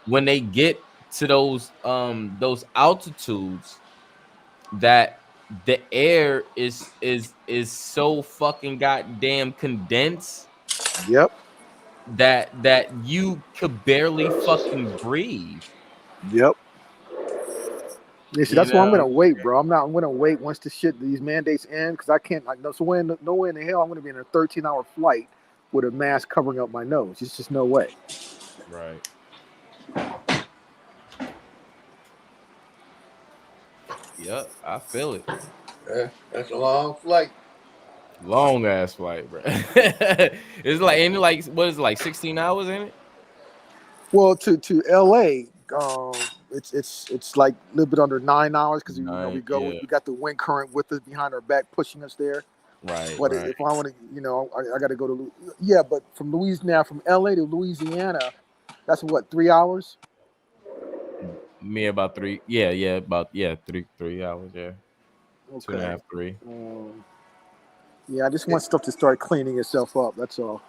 when they get to those altitudes that the air is so fucking goddamn condensed Yep. that you could barely fucking breathe. Yep. Yeah, see, You that's why I'm know, gonna wait, bro. I'm gonna wait once these mandates end because I can't. Like, no way in the hell I'm gonna be in a 13-hour flight with a mask covering up my nose. It's just no way. right. Yep, I feel it. that's a long flight. Long ass flight, bro. It's like ain't it like what is it like 16 hours in it? Well, to LA, it's like a little bit under 9 hours because Nine, we yeah. got the wind current with us behind our back pushing us there. Right, But right. if I want to, I got to go to yeah. But from Louisiana, from LA to Louisiana, that's what 3 hours. Me about three. Yeah, three hours. Yeah, two and a Okay. half, three. Yeah, I just want stuff to start cleaning itself up. That's all.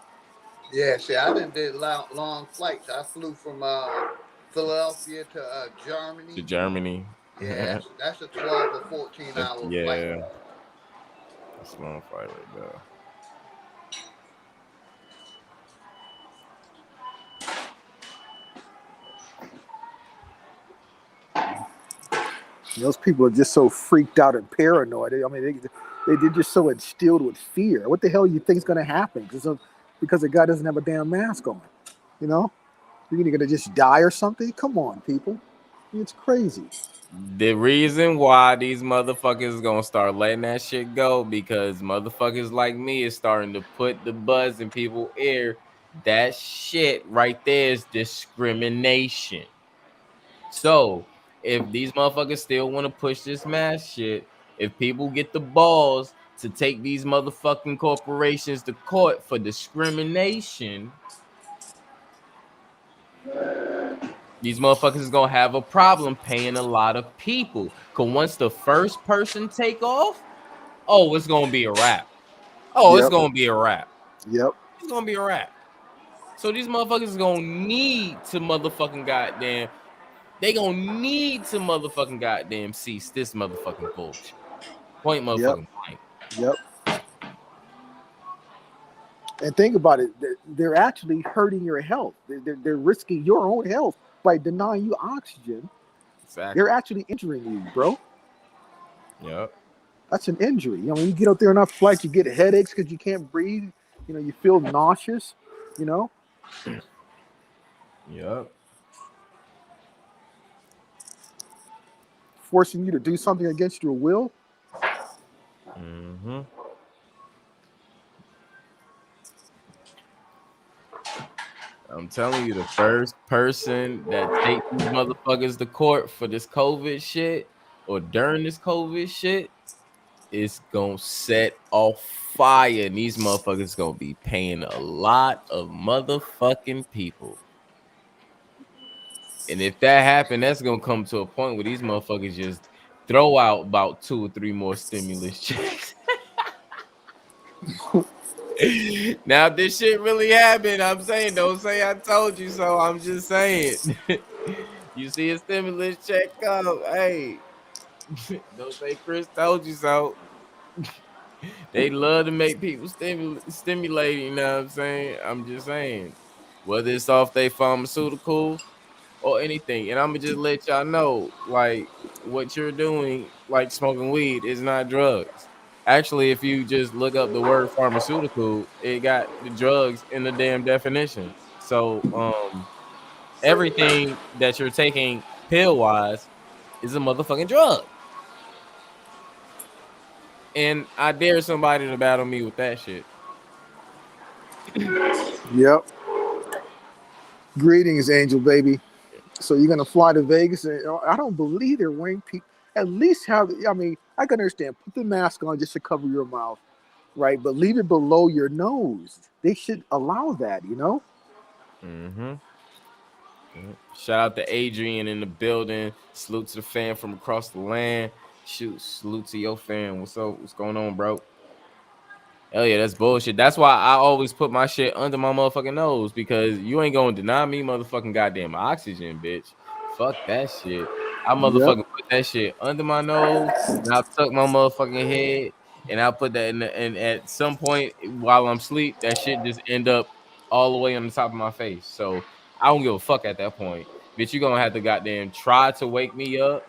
Yeah, see, I done did long flights. I flew from Philadelphia to To Germany. Germany. Yeah, that's a 12 or 14-hour flight. Yeah, that's a long flight right there. Those people are just so freaked out and paranoid. I mean, they're just so instilled with fear. What the hell you think's going to happen because the guy doesn't have a damn mask on? You know, you're going to just die or something? Come on, people. It's crazy. The reason why these motherfuckers gonna start letting that shit go because motherfuckers like me is starting to put the buzz in people's ear. That shit right there is discrimination. So if these motherfuckers still want to push this mask shit, if people get the balls to take these motherfucking corporations to court for discrimination, these motherfuckers is gonna have a problem paying a lot of people. Cause once the first person take off, oh, it's gonna be a wrap. Oh, it's Yep. gonna be a wrap. Yep. It's gonna be a wrap. So these motherfuckers is gonna need to motherfucking goddamn. They gonna need to motherfucking goddamn cease this motherfucking bullshit. Point Yep. motherfucking blank. Yep. And think about it. They're actually hurting your health. They're risking your own health by denying you oxygen. Exactly. They're actually injuring you, bro. Yep. That's an injury. You get up there enough flights, you get headaches because you can't breathe. You feel nauseous. Yep. Forcing you to do something against your will. Mm-hmm. I'm telling you, the first person that take these motherfuckers to court for this COVID shit or during this COVID shit is gonna set off fire. And these motherfuckers gonna be paying a lot of motherfucking people. And if that happened, that's gonna come to a point where these motherfuckers just throw out about 2 or 3 more stimulus checks. Now, if this shit really happened, I'm saying, don't say I told you so. I'm just saying. You see a stimulus check come, hey, don't say Chris told you so. They love to make people stimulating, you know what I'm saying? I'm just saying. Whether it's off they pharmaceuticals or anything. And I'm gonna just let y'all know, like, what you're doing, like smoking weed, is not drugs. Actually, if you just look up the word pharmaceutical, it got the drugs in the damn definition. So everything that you're taking pill wise is a motherfucking drug. And I dare somebody to battle me with that shit. Yep. Greetings, Angel baby. So you're gonna fly to Vegas, and I don't believe they're wearing people. At least have. I mean, I can understand. Put the mask on just to cover your mouth, right? But leave it below your nose. They should allow that. You know. Mm-hmm. Shout out to Adrian in the building. Salute to the fan from across the land. Shoot, salute to your fan. What's up? What's going on, bro? Hell yeah, that's bullshit. That's why I always put my shit under my motherfucking nose, because you ain't gonna deny me motherfucking goddamn oxygen, bitch. Fuck that shit. I Yep. motherfucking put that shit under my nose, and I'll tuck my motherfucking head, and I'll put that in and at some point while I'm asleep, that shit just end up all the way on the top of my face. So I don't give a fuck at that point. Bitch, you gonna have to goddamn try to wake me up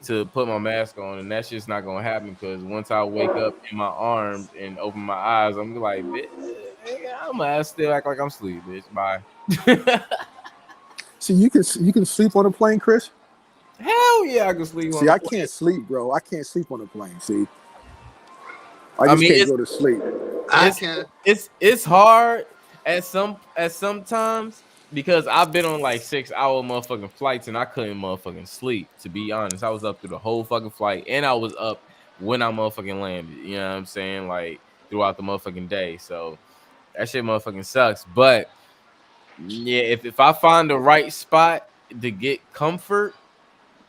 to put my mask on, and that's just not gonna happen, because once I wake up in my arms and open my eyes, I'm like, bitch, I'm gonna still act like I'm asleep, bitch. Bye. So you can sleep on a plane, Chris. Hell yeah, I can sleep on See, the I plane. can't sleep, bro. I can't sleep on a plane. See, I I just mean, can't go to sleep. I it's can. it's hard at some times, because I've been on like 6-hour motherfucking flights and I couldn't motherfucking sleep. To be honest, I was up through the whole fucking flight, and I was up when I motherfucking landed. You know what I'm saying? Like throughout the motherfucking day. So that shit motherfucking sucks. But yeah, if I find the right spot to get comfort,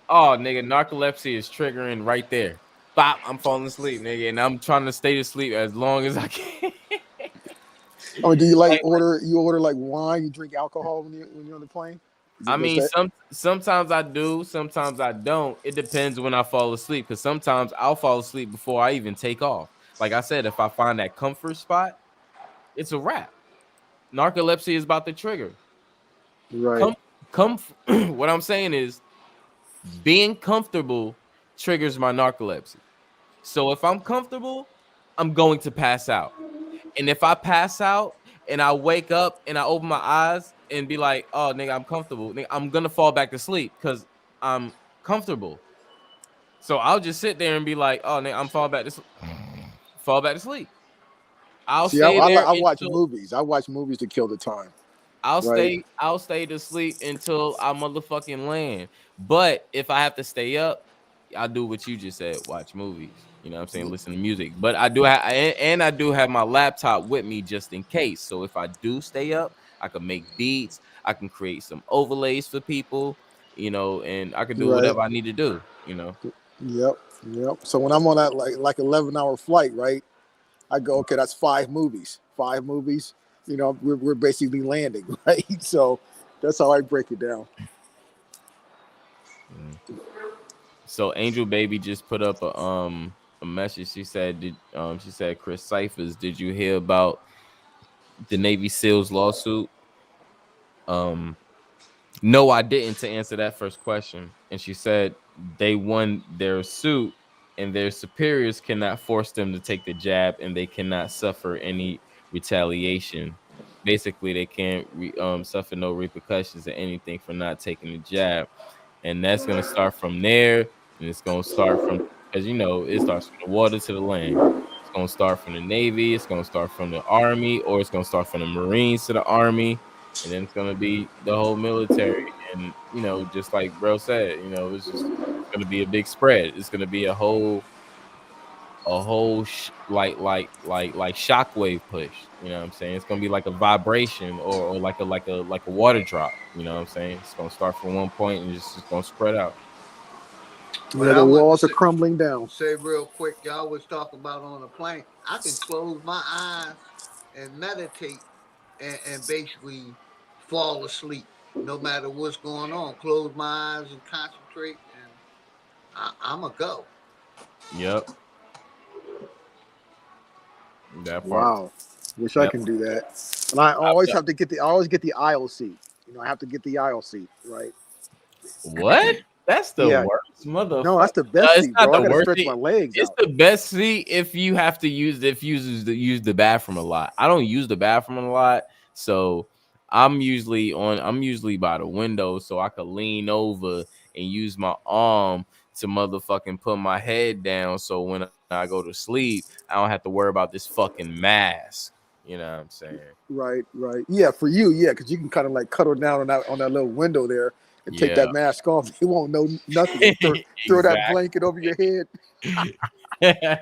oh nigga, narcolepsy is triggering right there. Bop, I'm falling asleep, nigga, and I'm trying to stay to sleep as long as I can. I mean, do you like Like, order? You order like wine? You drink alcohol when you're on the plane? I Does mean, that sometimes I do, sometimes I don't. It depends when I fall asleep, because sometimes I'll fall asleep before I even take off. Like I said, if I find that comfort spot, it's a wrap. Narcolepsy is about to trigger. right? Come, come. What I'm saying is, being comfortable triggers my narcolepsy. So if I'm comfortable, I'm going to pass out. And if I pass out and I wake up and I open my eyes and be like, "Oh, nigga, I'm comfortable," nigga, I'm gonna fall back to sleep because I'm comfortable. So I'll just sit there and be like, "Oh, nigga, I'm fall back to sleep." I'll See, I, stay I, there I watch until movies. I watch movies to kill the time, I'll right? stay to sleep until I motherfucking land. But if I have to stay up, I'll do what you just said, watch movies. You know what I'm saying? Listen to music. But I do have and I do have my laptop with me just in case. So if I do stay up, I can make beats, I can create some overlays for people, and I can do Right. whatever I need to do. Yep. Yep. So when I'm on that like 11-hour flight, right? I go, okay, that's 5 movies. 5 movies. We're basically landing, right? So that's how I break it down. Mm. So Angel Baby just put up a message. She said, Chris Cyphers, did you hear about the Navy SEALs lawsuit? Um, no, I didn't, to answer that first question. And she said they won their suit and their superiors cannot force them to take the jab, and they cannot suffer any retaliation. Basically, they can't suffer no repercussions or anything for not taking the jab. And that's going to start from there. And it's going to start from, because it starts from the water to the land. It's going to start from the Navy, it's going to start from the Army, or it's going to start from the Marines to the Army, and then it's going to be the whole military. And just like bro said, it's going to be a big spread. It's going to be a whole a whole like shockwave push. You know what I'm saying? It's gonna be like a vibration or like a water drop. You know what I'm saying? It's gonna start from one point and just gonna spread out. What Yeah, I the wanted to walls are say, crumbling down. say real quick, y'all was talking about on the plane. I can close my eyes and meditate and basically fall asleep no matter what's going on. Close my eyes and concentrate, and I'm a go. Yep, that part. Wow. Wish I Yep. can do that. And I always have to get the I always get the aisle seat. You know, I have to get the aisle seat, right? What? That's the Yeah. worst, No, motherfucker. that's the best It's seat, not bro. I the gotta worst stretch seat. my legs It's out. the best seat if you have to use the bathroom a lot. I don't use the bathroom a lot, so I'm usually by the window so I could lean over and use my arm to motherfucking put my head down so when I go to sleep, I don't have to worry about this fucking mask. You know what I'm saying? Right, right. Yeah, for you, yeah, because you can kind of like cuddle down on that little window there and take Yeah. that mask off. They won't know nothing. Throw that Exactly. blanket over your head.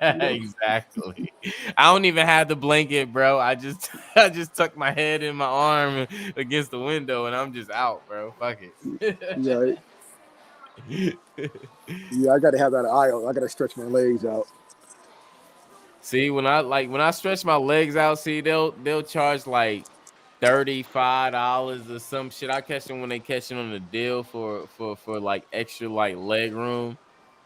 You know? Exactly. I don't even have the blanket, bro. I just I just tuck my head in my arm against the window and I'm just out, bro. Fuck Yeah, it. yeah. I gotta have that aisle. I gotta stretch my legs out. See, when I stretch my legs out, see, they'll charge like $35 or some shit. I catch them when they catch it on the deal for like extra like leg room.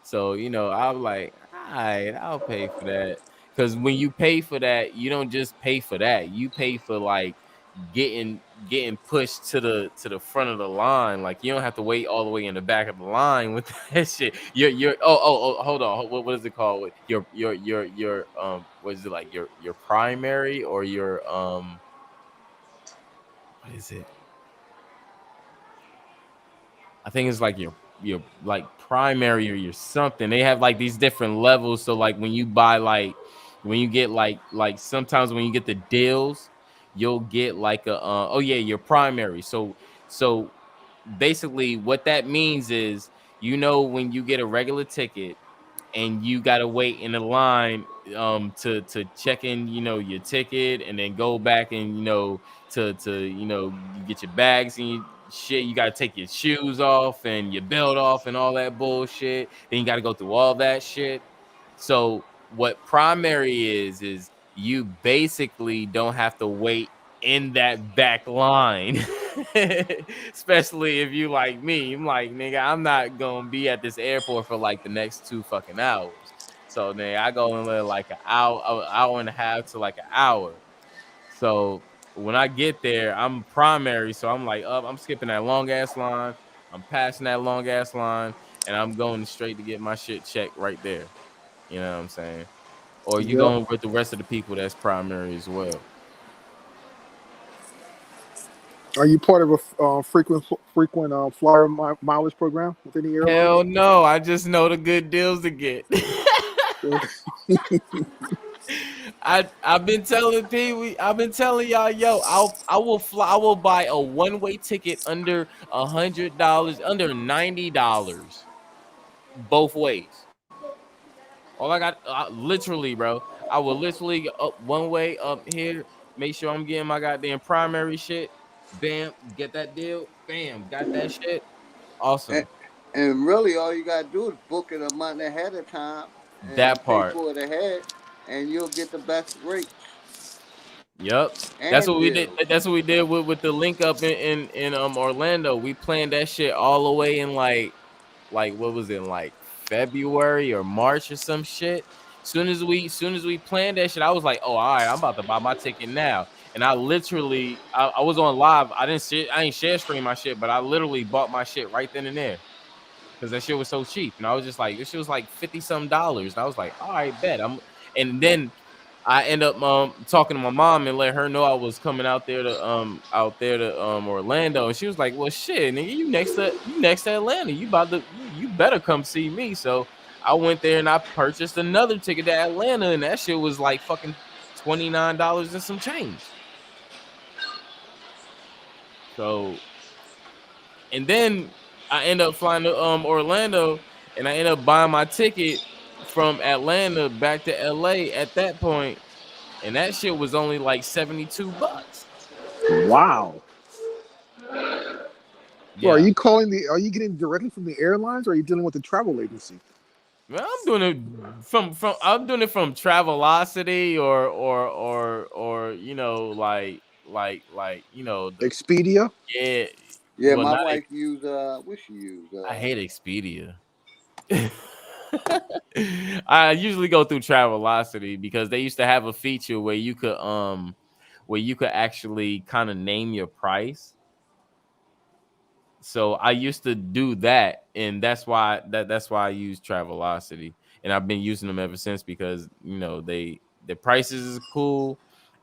So I'm like, all right, I'll pay for that. Because when you pay for that, you don't just pay for that. You pay for like getting pushed to the front of the line. Like you don't have to wait all the way in the back of the line with that shit. You're hold on. What is it called? Your what is it like your primary or your what is it? I think it's like your like primary or your something. They have like these different levels. So like when you buy when you get like sometimes when you get the deals, you'll get like a oh yeah, your primary. So basically what that means is when you get a regular ticket and you gotta wait in the line to check in your ticket and then go back and to you get your bags and shit. You gotta take your shoes off and your belt off and all that bullshit. Then you gotta go through all that shit. So what primary is you basically don't have to wait in that back line. Especially if you like me. I'm like, nigga, I'm not gonna be at this airport for like the next 2 fucking hours. So then I go in there like an hour and a half to like an hour. So when I get there, I'm primary. So I'm like, up, I'm skipping that long ass line. I'm passing that long ass line, and I'm going straight to get my shit checked right there. You know what I'm saying? Or you Yep. going with the rest of the people that's primary as well. Are you part of a frequent flyer mileage program with any Hell airlines? no, I just know the good deals to get. I've been telling people, I've been telling y'all, yo, I will buy a one-way ticket under $100, under $90, both ways. All I got, literally, bro, I will literally up one way up here, make sure I'm getting my goddamn primary shit. Bam, get that deal. Bam, got that shit. And, Awesome. and really, all you gotta do is book it a month ahead of time and That pay part. for it ahead, and you'll get the best rates Yep. That's and what we did. deals. That's what we did with the link up in Orlando. We planned that shit all the way in like what was it, like February or March or some shit. Soon as we planned that shit, I was like, oh, all right, I'm about to buy my ticket now. And I literally I was on live. I ain't share stream my shit, but I literally bought my shit right then and there because that shit was so cheap. And I was just like, this shit was like 50 some dollars. And I was like, all right, bet. And then I end up talking to my mom and let her know I was coming out there to Orlando. And she was like, well shit, nigga, you next to Atlanta. You better come see me. So I went there and I purchased another ticket to Atlanta, and that shit was like fucking $29 and some change. So and then I end up flying to Orlando, and I end up buying my ticket from Atlanta back to LA at that point, and that shit was only like $72. Wow. Well, Yeah. are you getting directly from the airlines or are you dealing with the travel agency? Well, I'm doing it from I'm doing it from Travelocity or the Expedia? yeah. Yeah, Well, my not wife use what she use? I hate Expedia. I usually go through Travelocity because they used to have a feature where you could actually kind of name your price. So I used to do that, and that's why I use Travelocity, and I've been using them ever since because the prices is cool,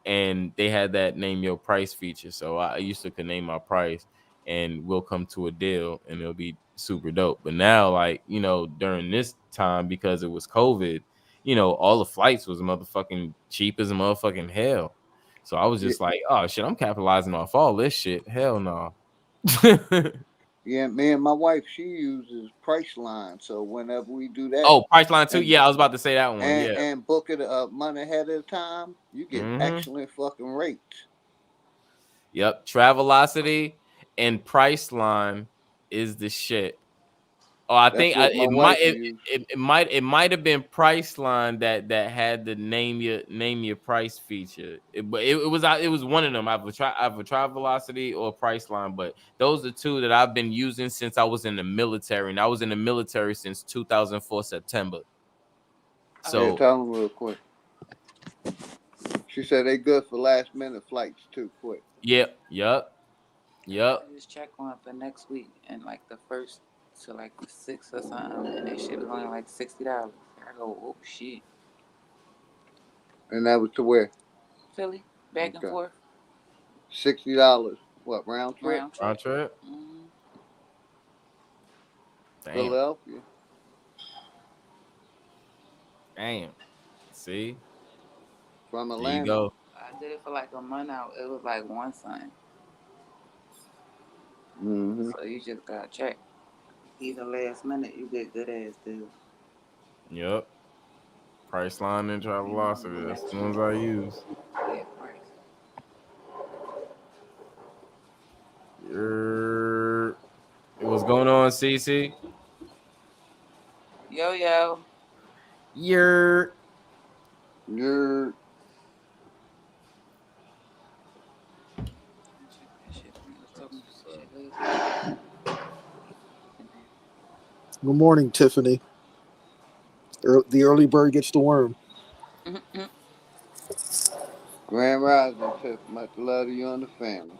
and they had that name your price feature. So I used to could name my price, and we'll come to a deal, and it'll be super dope. But now, like during this time because it was COVID, all the flights was motherfucking cheap as a motherfucking hell. So I was Yeah, just like, oh shit, I'm capitalizing off all this shit. Hell no. yeah, me and my wife, she uses Priceline. So whenever we do that Oh, Priceline too. and Yeah, I was about to say that one. Yeah. and book it a month ahead of time, you get Mm-hmm. excellent fucking rates. Yep. Travelocity and Priceline is the shit. Oh, I That's think what my it wife might used. it might have been Priceline that had the name your price feature. But it was one of them. I've a Travelocity or Priceline, but those are two that I've been using since I was in the military, and I was in the military since 2004 September. Yeah, So tell them real quick. She said they good for last minute flights too. Quick. yep. I just checked one for next week and like the first to like the sixth or something, and that shit was only like $60. I go, oh shit. And that was to where? Philly, back and Okay. forth, $60. What, round trip? round trip. Round trip. Mm-hmm. Damn. Philadelphia. Damn. See? From There you Atlanta. go. I did it for like a month out. It was like one something. Mm-hmm. So you just gotta check. Even last minute, you get good ass deals. Yep. Priceline and Travelocity. That's the ones I use. Yeah, price. What's going on, CC? Yo yo. You're You're Check that shit. We was talking about that shit last week. Good morning, Tiffany. The early bird gets the worm. Mm-hmm. Grand Rising, Tiff. Much love to you and the family.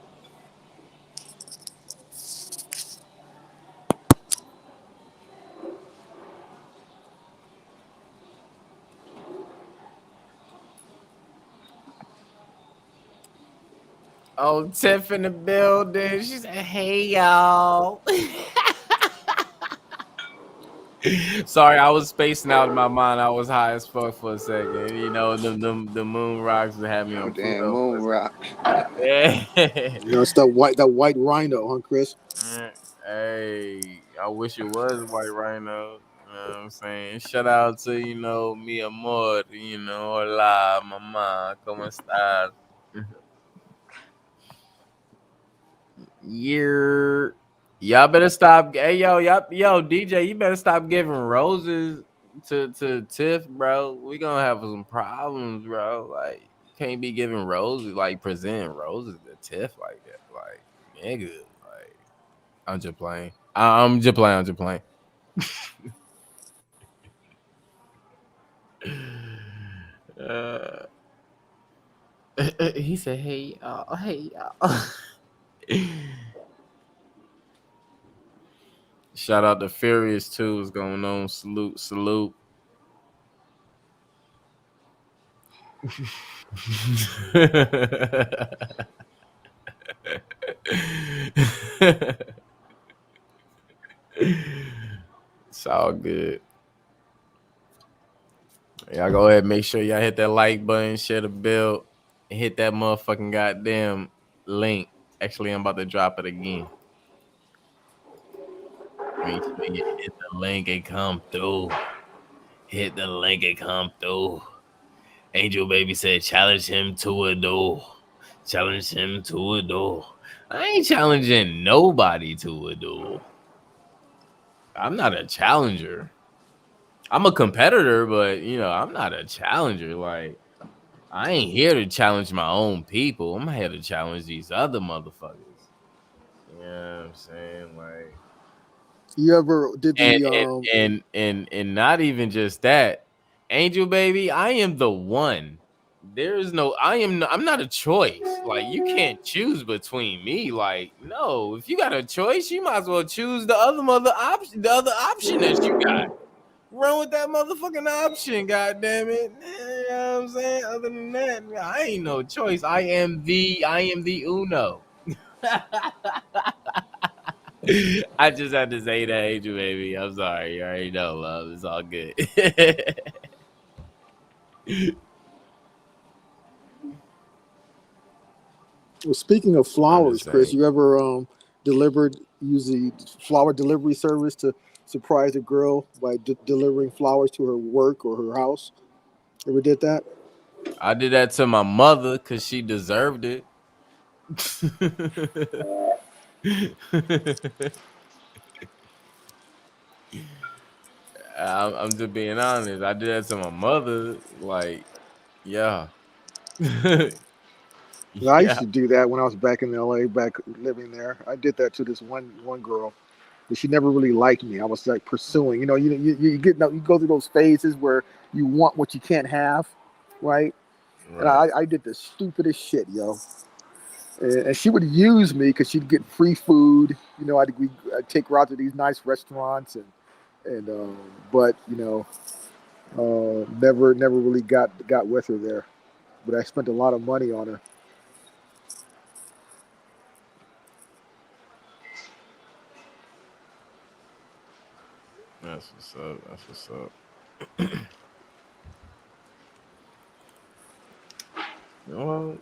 oh Tiff in the building. She said, "Hey y'all." Sorry, I was spacing out in my mind. I was high as fuck for a second. The moon rocks had me Oh, on damn, Pluto for moon a rocks. second. It's that white rhino, huh, Chris? Hey, I wish it was White Rhino. You know what I'm saying? Shout out to, mi amor, hola, mamá, ¿cómo estás? Year. Y'all better stop. Hey, yo, DJ, you better stop giving roses to Tiff, bro. We gonna have some problems, bro. Like, you can't be giving roses, like presenting roses to Tiff like that. Like, nigga, like, I'm just playing. I'm just playing. I'm just playing. Uh, he said, "Hey, hey, y'all." Shout out to Furious too. What's going on? Salute, salute. It's all good. Y'all go ahead and make sure y'all hit that like button, share the bill, and hit that motherfucking goddamn link. Actually, I'm about to drop it again. Make sure you hit the link and come through. Hit the link and come through. Angel Baby said, challenge him to a duel. Challenge him to a duel. I ain't challenging nobody to a duel. I'm not a challenger. I'm a competitor, but I'm not a challenger. Like, I ain't here to challenge my own people. I'm here to challenge these other motherfuckers. You know what I'm saying? Like, You ever did the and not even just that, Angel Baby, I am the one. There is no, I'm not a choice. Like, you can't choose between me. Like, no, if you got a choice, you might as well choose the other option that you got. Run with that motherfucking option, god damn it. You know what I'm saying? Other than that, I ain't no choice. I am the Uno. I just had to say that, Angel Baby. I'm sorry. You already know, love. It's all good. Well, speaking of flowers, Chris, saying. you ever use the flower delivery service to surprise a girl by delivering flowers to her work or her house? Ever did that? I did that to my mother because she deserved it. I'm just being honest. I did that to my mother. Like, yeah. I used Yeah. to do that when I was back in LA, back living there. I did that to this one girl, but she never really liked me. I was like pursuing. You go through those phases where you want what you can't have, right? And Right. I did the stupidest shit, yo. And she would use me because she'd get free food. I'd take her out to these nice restaurants, and but never really got with her there. But I spent a lot of money on her. That's what's up. That's what's up. Well,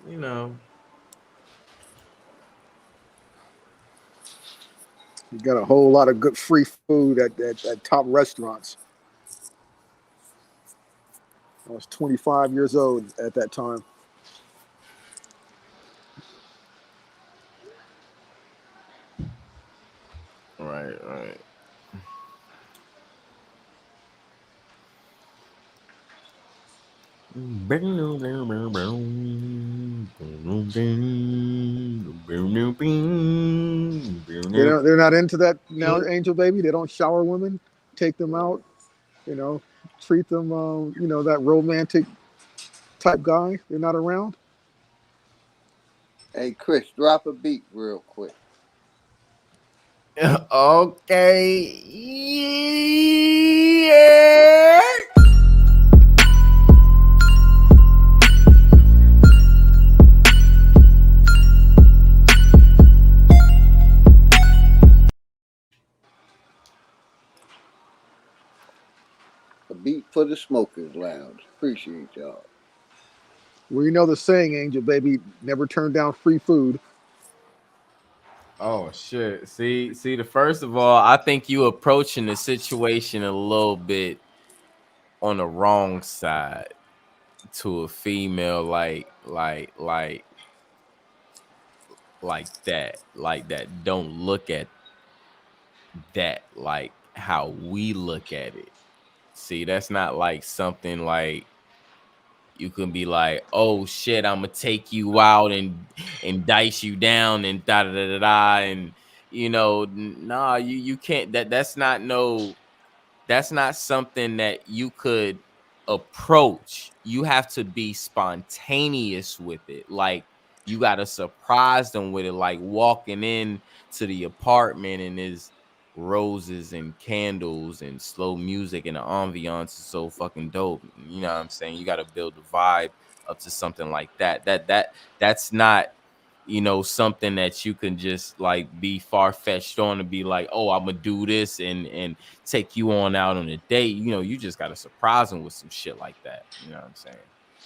You got a whole lot of good free food at top restaurants. I was 25 years old at that time. Right. They're not into that now, Angel Baby. They don't shower women, take them out, you know, treat them, that romantic type guy. They're not around. Hey, Chris, drop a beat real quick. Okay. Yeah. A beat for the Smokers Lounge. Appreciate y'all. Well, you know the saying, Angel Baby, never turn down free food. Oh shit. See, the first of all, I think you approaching the situation a little bit on the wrong side to a female like that. Don't look at that like how we look at it. See, that's not like something like you can be like, oh shit, I'm gonna take you out and dice you down and da da da da da, and nah, you can't. That's not something that you could approach. You have to be spontaneous with it. Like, you got to surprise them with it, like walking in to the apartment and there's roses and candles and slow music, and the ambiance is so fucking dope. You know what I'm saying? You got to build the vibe up to something like that. That's not something that you can just like be far-fetched on and be like, oh, I'm gonna do this and take you on out on a date. You just gotta surprise them with some shit like that. You know what I'm saying?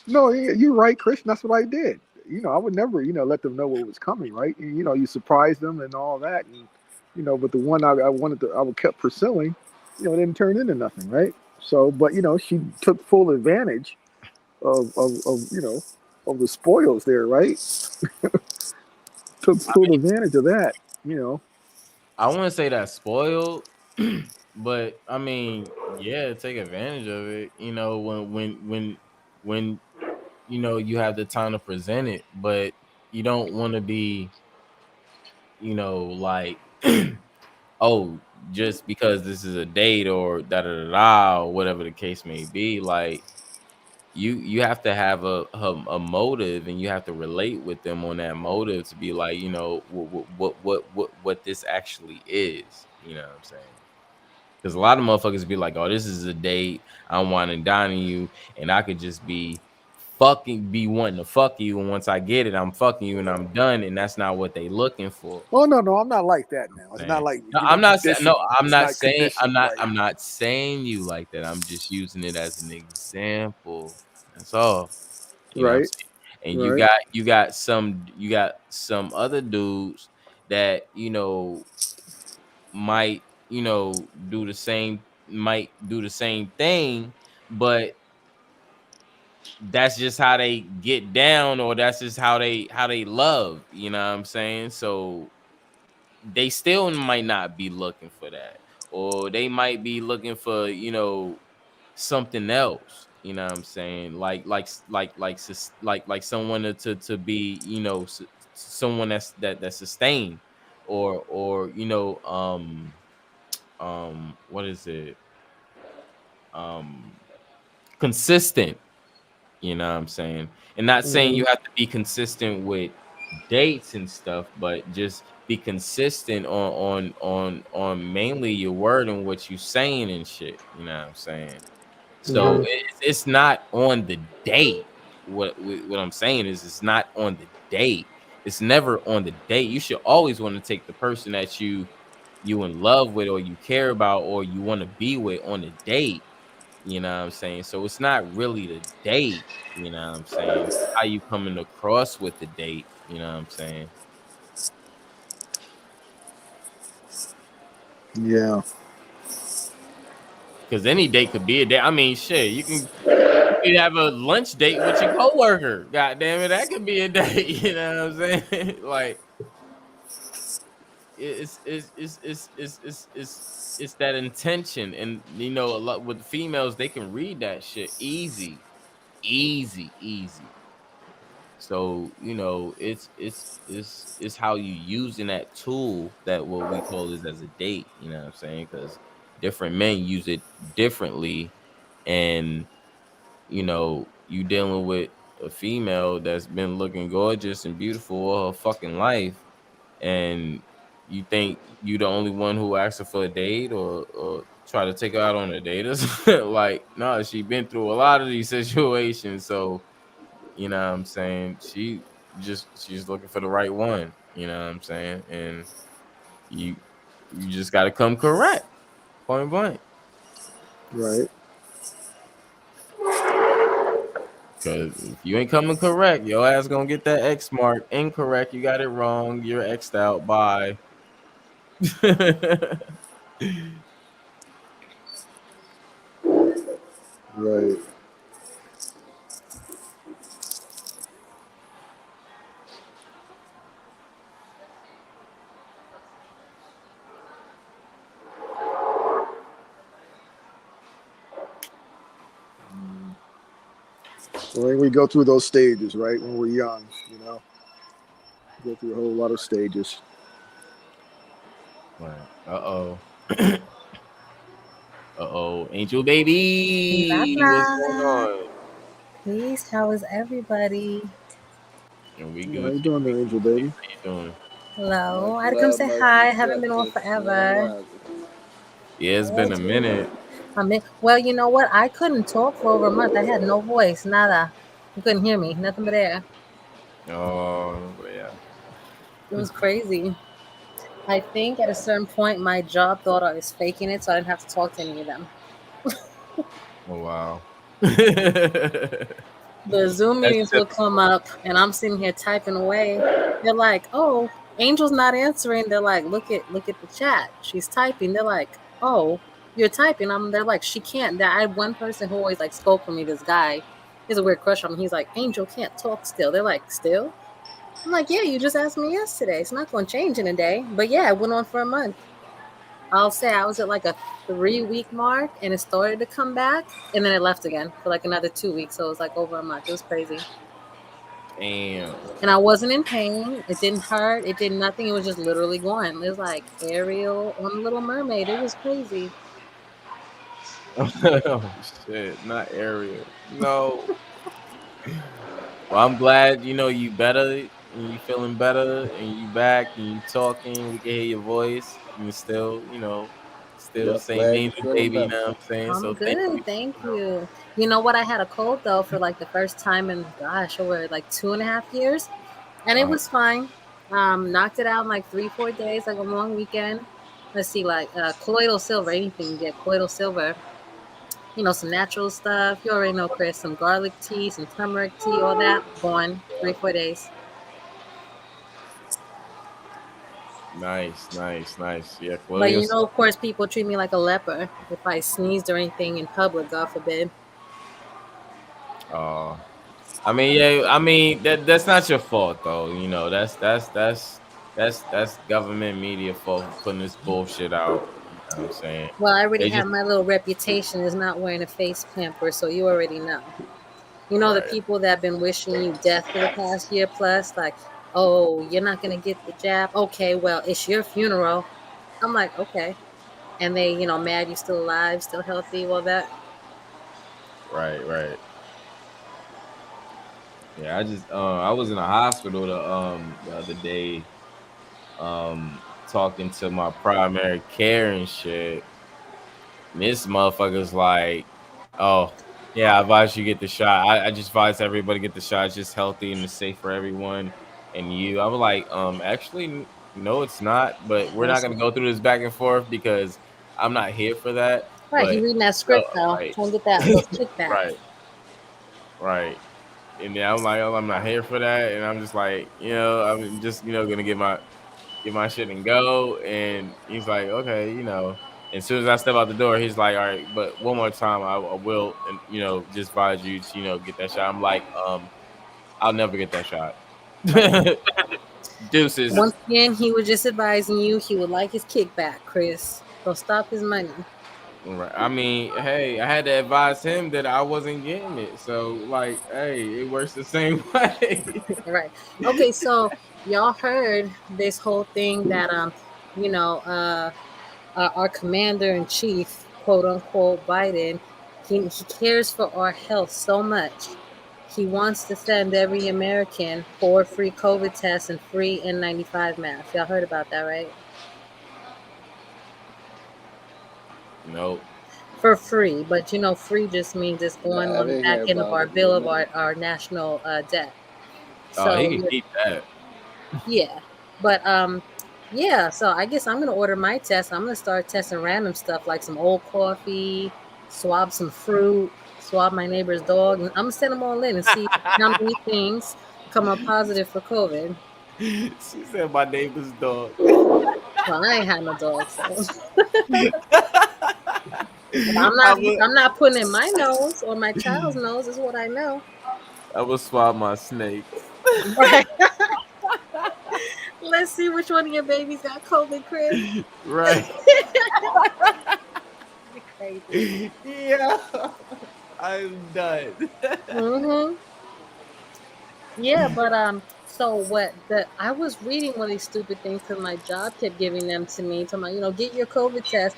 No, you're right, Chris. That's what I did. I would never, let them know what was coming, right? And, you surprise them and all that. And, but the one I kept pursuing, it didn't turn into nothing, right? So, but she took full advantage of of the spoils there, right? Took I full mean, advantage of that, you know. I wouldn't say that's spoiled, but I mean, yeah, take advantage of it. When you have the time to present it, but you don't want to be, like, oh, just because this is a date or da da da da, or whatever the case may be, like you have to have a motive, and you have to relate with them on that motive to be like, what this actually is. You know what I'm saying? Because a lot of motherfuckers be like, oh, this is a date. I'm wanting to dine on you, and I could just be wanting to fuck you, and once I get it, I'm fucking you and I'm done, and that's not what they looking for. Oh no, I'm not like that now. It's not Man. like No, I'm not saying no, conditional. I'm It's not not saying I'm conditional, not right? I'm not saying you like that. I'm just using it as an example. That's all. You know what I'm Right, saying? And right. you got some other dudes that, might, might do the same thing, but that's just how they get down, or that's just how they love, you know what I'm saying? So they still might not be looking for that, or they might be looking for, something else, you know what I'm saying? Like someone to be, someone that's sustained, or what is it, um consistent. You know what I'm saying? And not saying Hmm. you have to be consistent with dates and stuff, but just be consistent on mainly your word and what you saying and shit. You know what I'm saying? So Hmm. it's not on the date. What I'm saying is, it's not on the date. It's never on the date. You should always want to take the person that you in love with, or you care about, or you want to be with, on a date. You know what I'm saying? So it's not really the date, you know what I'm saying? It's how you coming across with the date, you know what I'm saying? Yeah. Because any date could be a date. I mean, shit, you could have a lunch date with your coworker. God damn it, that could be a date. You know what I'm saying? Like it's that intention, and a lot with females, they can read that shit easy, easy, easy. So it's how you using that tool, that what we call is as a date. You know what I'm saying? Because different men use it differently, and you dealing with a female that's been looking gorgeous and beautiful all her fucking life, and you think you the only one who asked her for a date, or try to take her out on a date. Like, no, she been through a lot of these situations, so you know what I'm saying? She's looking for the right one, you know what I'm saying? And you you just gotta come correct. Point blank. Right. Cause if you ain't coming correct, your ass gonna get that X mark. Incorrect, you got it wrong, you're X'd out. Bye. Right. When we go through those stages, right? When we're young, go through a whole lot of stages. Right. Uh-oh. Uh-oh. Angel baby. What's going Nana. on? Peace. How is everybody? And we How you Gucci. doing there, Angel Baby? How you doing? Hello. Much I had to come love, say much hi. I haven't been respect, on sis. Grand forever. rising. Yeah, it's been a minute. Well, you know what? I couldn't talk for over a month. I had no voice, nada. You couldn't hear me, nothing but air. Oh, yeah. It was crazy. I think at a certain point, my job thought I was faking it, so I didn't have to talk to any of them. Oh, wow. The Zoom That's meetings would typical. come up, and I'm sitting here typing away. They're like, "Oh, Angel's not answering." They're like, look at the chat. She's typing." They're like, "Oh." you're typing. They're like, she can't. I had one person who always like spoke for me. This guy, he's a weird crush on me. He's like, Angel can't talk still. They're like, still. I'm like, yeah, you just asked me yesterday. It's not going to change in a day. But yeah, it went on for a month. I'll say I was at like a 3 week mark, and it started to come back, and then it left again for like another 2 weeks. So it was like over a month. It was crazy. Damn. And I wasn't in pain. It didn't hurt. It did nothing. It was just literally gone. It was like Ariel on the Little Mermaid. It was crazy. Oh shit, not Ariel. No. Well, I'm glad you better and you feeling better and you back and you talking. We can hear your voice and you're still Yep, St. glad you're Beans feeling baby. You better. know what I'm saying? I'm So thank you. good. Thank you. You know what? I had a cold though for like the first time in gosh, over like 2.5 years. And it Uh, was fine. Knocked it out in like 3, 4 days, like a long weekend. Let's see, like colloidal silver, anything you get colloidal silver. Some natural stuff. You already know, Chris. Some garlic tea, some turmeric tea, all that. Gone 3, 4 days. nice, nice, nice. Yeah, But colloidal. of course, people treat me like a leper if I sneezed or anything in public. God forbid. Uh, I mean, yeah, I mean that's not your fault though. That's government media for putting this bullshit out. You know what I'm saying? Well, I already They have just my little reputation as not wearing a face pamper, so you already know. The right, people that have been wishing you death for the past year plus, like, oh, you're not gonna get the jab. Okay, well, it's your funeral. I'm like, okay. And they, mad you still alive, still healthy, all that. right, right. Yeah, I was in a hospital the other day, talking to my primary care and shit. And this motherfucker's like, oh, yeah, I advise you get the shot. I just advise everybody get the shot. It's just healthy and it's safe for everyone. And I was like, actually, no, it's not. But we're not That's gonna go through this back and forth because I'm not here for that. right. He But reading that no, script though, right, trying to get that little kickback. right, right. And then I'm like, oh, I'm not here for that. And I'm just like, I'm just, gonna get my shit and go. And he's like, okay. As soon as I step out the door, he's like, all right, but one more time, I will, and just advise you to, get that shot. I'm like, I'll never get that shot. Right. Deuces. Once again, he was just advising you he would like his kickback, Chris. Don't stop his money. Right. I mean, hey, I had to advise him that I wasn't getting it. So, like, hey, it works the same way. Right. Okay, so y'all heard this whole thing that you know, uh our commander in chief, quote unquote, Biden, he cares for our health so much. He wants to send every American 4 free COVID tests and free N95 masks. Y'all heard about that, right? Nope. For free, but free just means it's going Nah, I on the didn't back hear end of about our it, but bill of no. our national debt. Oh, he So can keep that. yeah, but yeah. So I guess I'm gonna order my test. I'm gonna start testing random stuff like some old coffee, swab some fruit, swab my neighbor's dog, and I'm gonna send them all in and see how many things come up positive for COVID. She said my neighbor's dog. Well, I ain't had no dog, so but I would, I'm not putting in my nose or my child's nose. Is what I know. I would swap my snakes. Right. Let's see which one of your babies got COVID, Chris. Right. You're crazy. Yeah. I'm done. Mm-hmm. Yeah, but so what? I was reading one of these stupid things because my job kept giving them to me. Talking about, get your COVID test.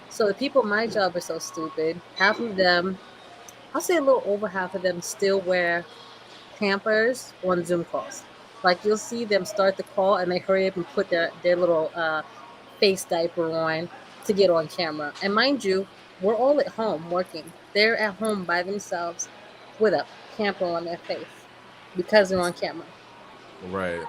So the people at my job are so stupid. Half of them, I'll say a little over half of them, still wear Pampers on Zoom calls. Like you'll see them start the call and they hurry up and put their little face diaper on to get on camera. And mind you, we're all at home working. They're at home by themselves with a pamper on their face because they're on camera. Right.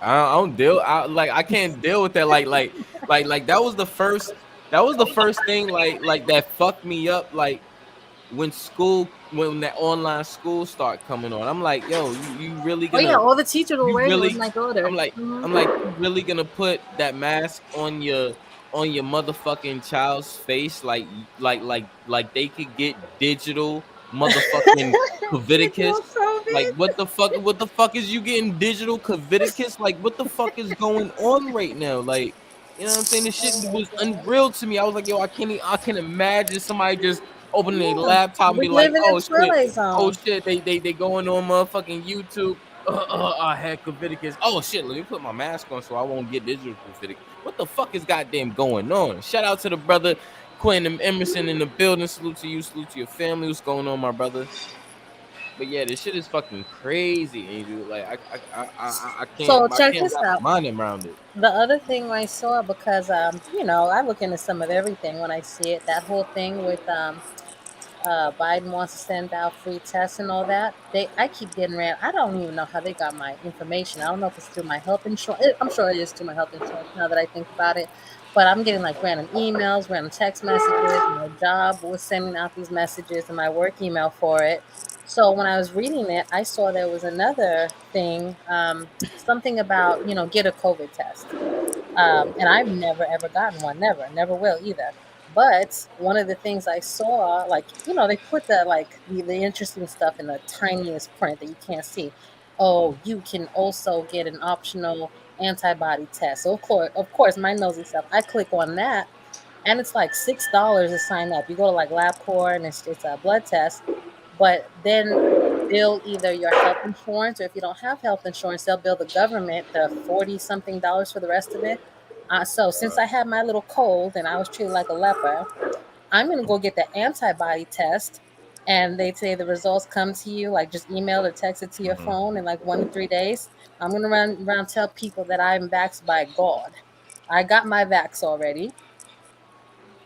I don't deal. I can't deal with that. Like that was the first. That was the first thing. Like that fucked me up. Like when that online school start coming on, I'm like, yo, you really Oh yeah, gonna all the teachers were you wearing it with really my daughter. I'm like Mhm. I'm like you really gonna put that mask on your on your motherfucking child's face, like they could get digital motherfucking Digital Leviticus. Like COVID. what the fuck is you getting digital Leviticus? Like what the fuck is going on right now? Like, you know what I'm saying? This shit Oh my was god. unreal to me. I was like, yo, I can imagine somebody just opening a Yeah, laptop and we be like, live in a Twilight oh Zone. shit, they going on motherfucking YouTube. I had Leviticus. Oh shit, let me put my mask on so I won't get digital Leviticus. What the fuck is goddamn going on? Shout out to the brother Quinn and Emerson in the building. Salute to you, salute to your family. What's going on, my brother? But yeah, this shit is fucking crazy, Angel. Like So I check can't this wrap out. my mind around it. The other thing I saw, because I look into some of everything when I see it. That whole thing with Biden wants to send out free tests and all that. I keep getting ran. I don't even know how they got my information. I don't know if it's through my health insurance. I'm sure it is through my health insurance now that I think about it. But I'm getting like random emails, random text messages. My job was sending out these messages and my work email for it. So when I was reading it, I saw there was another thing, something about get a COVID test. And I've never ever gotten one, never will either. But one of the things I saw, like, they put the interesting stuff in the tiniest print that you can't see. Oh, you can also get an optional antibody test. So of course, my nosy stuff. I click on that, and it's like $6 to sign up. You go to like LabCorp, and it's a blood test, but then they bill either your health insurance, or if you don't have health insurance, they'll bill the government the 40 something dollars for the rest of it. So since I had my little cold and I was treated like a leper, I'm gonna go get the antibody test. And they say the results come to you, like just email or text it to your Mhm, phone in like 1 to 3 days. I'm gonna run around and tell people that I'm vaxxed by God. I got my vax already,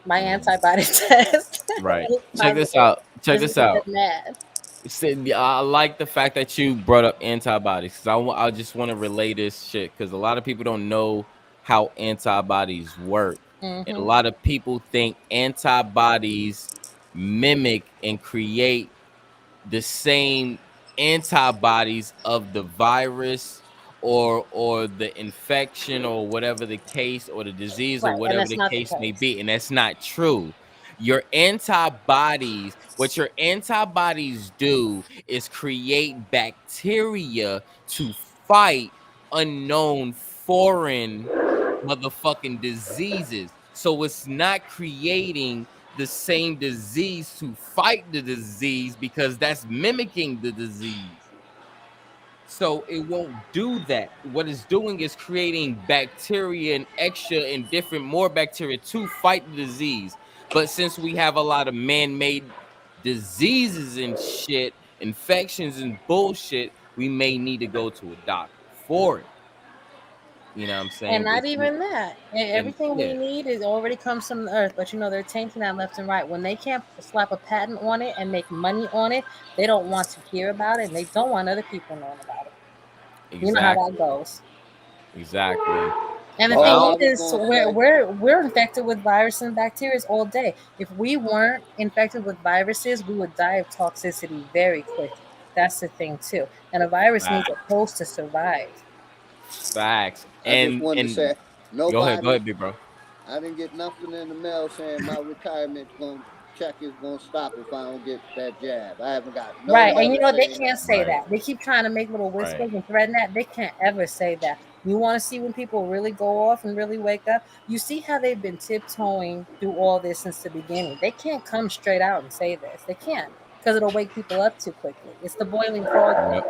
my mhm. antibody test. Right. It's Check time to this go out. Check visit this the good out. man. I like the fact that you brought up antibodies because I just want to relay this shit because a lot of people don't know how antibodies work, and a Mm-hmm. lot of people think antibodies mimic and create the same antibodies of the virus or the infection or whatever the case or the disease or Right, and whatever that's the not the case may case. be, and that's not true. Your antibodies, what your antibodies do is create bacteria to fight unknown foreign motherfucking diseases. So it's not creating the same disease to fight the disease because that's mimicking the disease. So it won't do that. What it's doing is creating bacteria and extra and different more bacteria to fight the disease. But since we have a lot of man-made diseases and shit, infections and bullshit, we may need to go to a doctor for it. You know what I'm And saying? not even that. And Everything yeah, we need is already comes from the earth, but they're tainting that left and right. When they can't slap a patent on it and make money on it, they don't want to hear about it, and they don't want other people knowing about it. You know how that exactly. goes. Exactly. And the And I thing All don't I was is, gonna we're say, we're we're infected with viruses and bacteria all day. If we weren't infected with viruses, we would die of toxicity very quickly. That's the thing too. And a virus needs a facts. host to survive. Facts. I just wanted to And say, go nobody, ahead, big bro. I didn't get nothing in the mail saying my retirement going check is gonna stop if I don't get that jab. I haven't got no Right. And letter they saying can't nothing. say Right, that. They keep trying to make little right. whispers and threaten that. They can't ever say that. You want to see when people really go off and really wake up? You see how they've been tiptoeing through all this since the beginning. They can't come straight out and say this. They can't, because it'll wake people up too quickly. It's the boiling frog Yep. theory.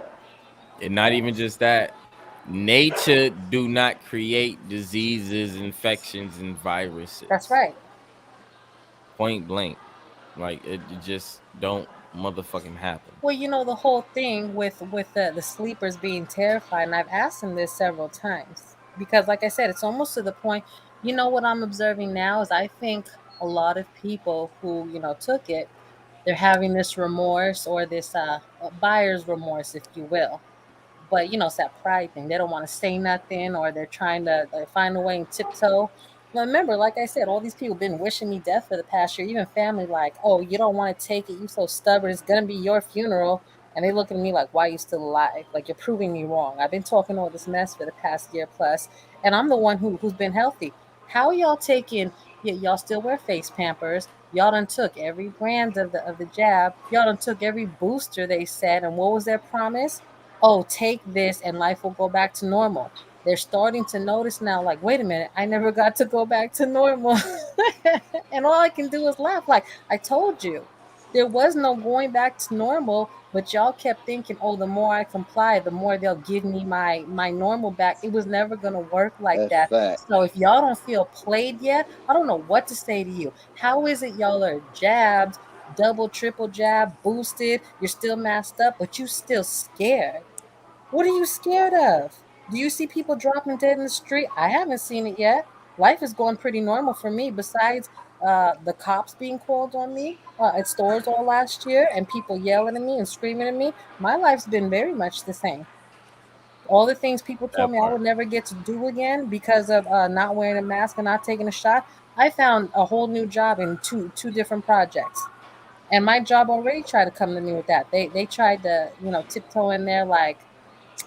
And not even just that. Nature do not create diseases, infections, and That's viruses. right. Point blank. Like it just don't motherfucking happen. Well, the whole thing with the sleepers being terrified, and I've asked them this several times because, like I said, it's almost to the point. What I'm observing now is I think a lot of people who took it, they're having this remorse or this buyer's remorse, if you will. But it's that pride thing. They don't want to say nothing, or they're trying to find a way and tiptoe. Now, remember, like I said, all these people been wishing me death for the past year. Even family, like, oh, you don't want to take it. You so stubborn. It's gonna be your funeral. And they look at me like, why are you still alive? Like you're proving me wrong. I've been talking all this mess for the past year plus, and I'm the one who's been healthy. How y'all taking? Yeah, y'all still wear face pampers. Y'all done took every brand of the jab. Y'all done took every booster they said, and what was their promise? Oh, take this and life will go back to normal. They're starting to notice now, like, wait a minute, I never got to go back to normal. And all I can do is laugh. Like, I told you, there was no going back to normal, but y'all kept thinking, oh, the more I comply, the more they'll give me my normal back. It was never gonna work like That's that. fact. So if y'all don't feel played yet, I don't know what to say to you. How is it y'all are jabbed, double, triple jab, boosted, you're still masked up, but you still scared? What are you scared of? Do you see people dropping dead in the street? I haven't seen it yet. Life is going pretty normal for me, besides the cops being called on me at stores all last year and people yelling at me and screaming at me. My life's been very much the same. All the things people told That me I part. would never get to do again because of not wearing a mask and not taking a shot, I found a whole new job in two different projects. And my job already tried to come to me with that. They tried to, tiptoe in there like,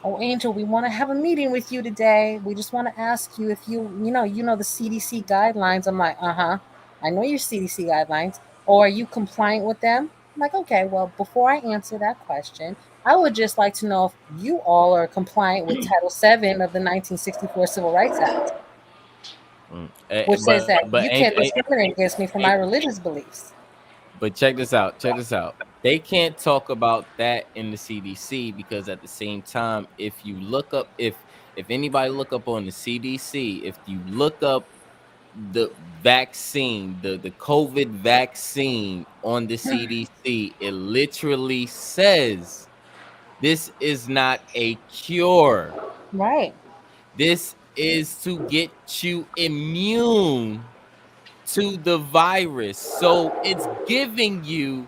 oh, Angel, we want to have a meeting with you today. We just want to ask you if you know the CDC guidelines. I'm like, uh-huh. I know your CDC guidelines. Or are you compliant with them? I'm like, okay, well, before I answer that question, I would just like to know if you all are compliant with Title VII of the 1964 Civil Rights Act, which says that But you can't discriminate against me for my ain't religious beliefs. but check this out. Check this out. They can't talk about that in the CDC because at the same time, if you look up, if anybody look up on the CDC, if you look up the vaccine, the COVID vaccine on the CDC, it literally says this is not a cure. Right. This is to get you immune to the virus. So it's giving you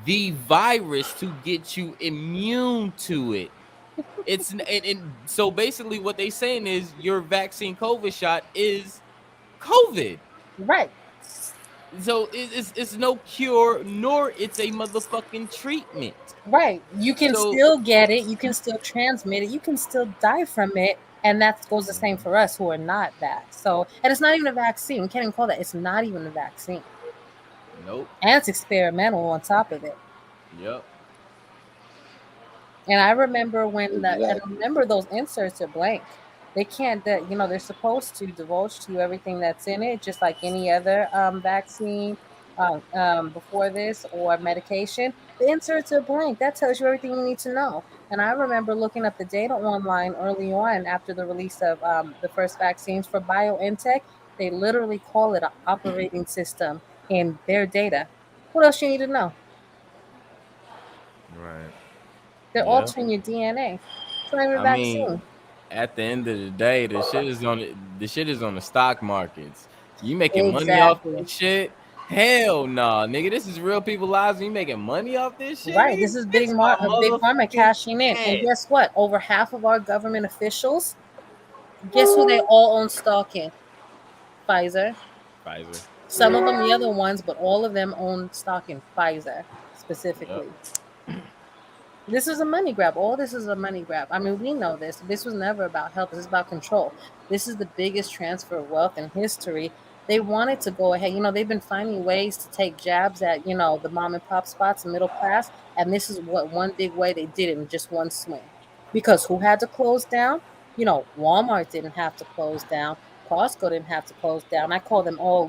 the virus to get you immune to it. And so basically what they saying is your vaccine COVID shot is COVID. Right. So it's no cure nor it's a motherfucking treatment. Right. You can So still get it. You can still transmit it. You can still die from it. And that goes the same Mhm. for us who are not that. So, and it's not even a vaccine. We can't even call that. It's not even a vaccine. Nope. And it's experimental on top of it. Yep. And I remember and Exactly. remember those inserts are blank. They can't, they're supposed to divulge to you everything that's in it, just like any other vaccine before this or medication. The inserts are blank. That tells you everything you need to know. And I remember looking up the data online early on after the release of the first vaccines for BioNTech. They literally call it an operating system in their data. What else you need to know? Right. They're Yeah. altering your DNA. It's not even a I mean, vaccine. at the end of the day, the shit is on the stock markets. You making money off Exactly. this shit? Hell no, nigga. This is real people lives. And you making money off this shit, Right. nigga? This is Kiss my a big pharma motherfucking cashing in. And ass. guess what? Over half of our government officials, guess who they all own stock in? Pfizer. Pfizer. Some of them the other ones, but all of them own stock in Pfizer Yep. specifically. This is a money grab. All this is a money grab. I mean, we know this. This was never about health. This is about control. This is the biggest transfer of wealth in history. They wanted to go ahead. They've been finding ways to take jabs at, the mom and pop spots and middle class. And this is what one big way they did it in just one swing. Because who had to close down? Walmart didn't have to close down. Costco didn't have to close down. I call them all,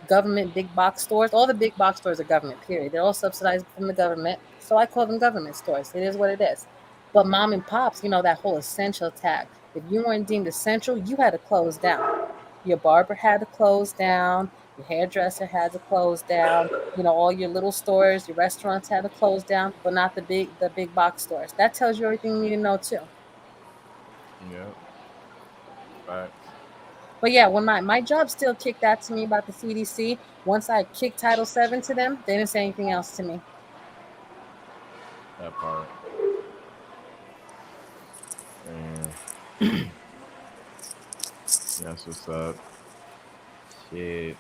government big box stores. All the big box stores are government, period. They're all subsidized from the government. So I call them government stores. It is what it is. But mom and pops, that whole essential tag. If you weren't deemed essential, you had to close down. Your barber had to close down. Your hairdresser had to close down. All your little stores, your restaurants had to close down, but not the big box stores. That tells you everything you need to know too. Yep. Facts. But yeah, when my job still kicked that to me about the CDC, once I kicked Title VII to them, they didn't say anything else to me. That part. Man. That's what's up. Shit.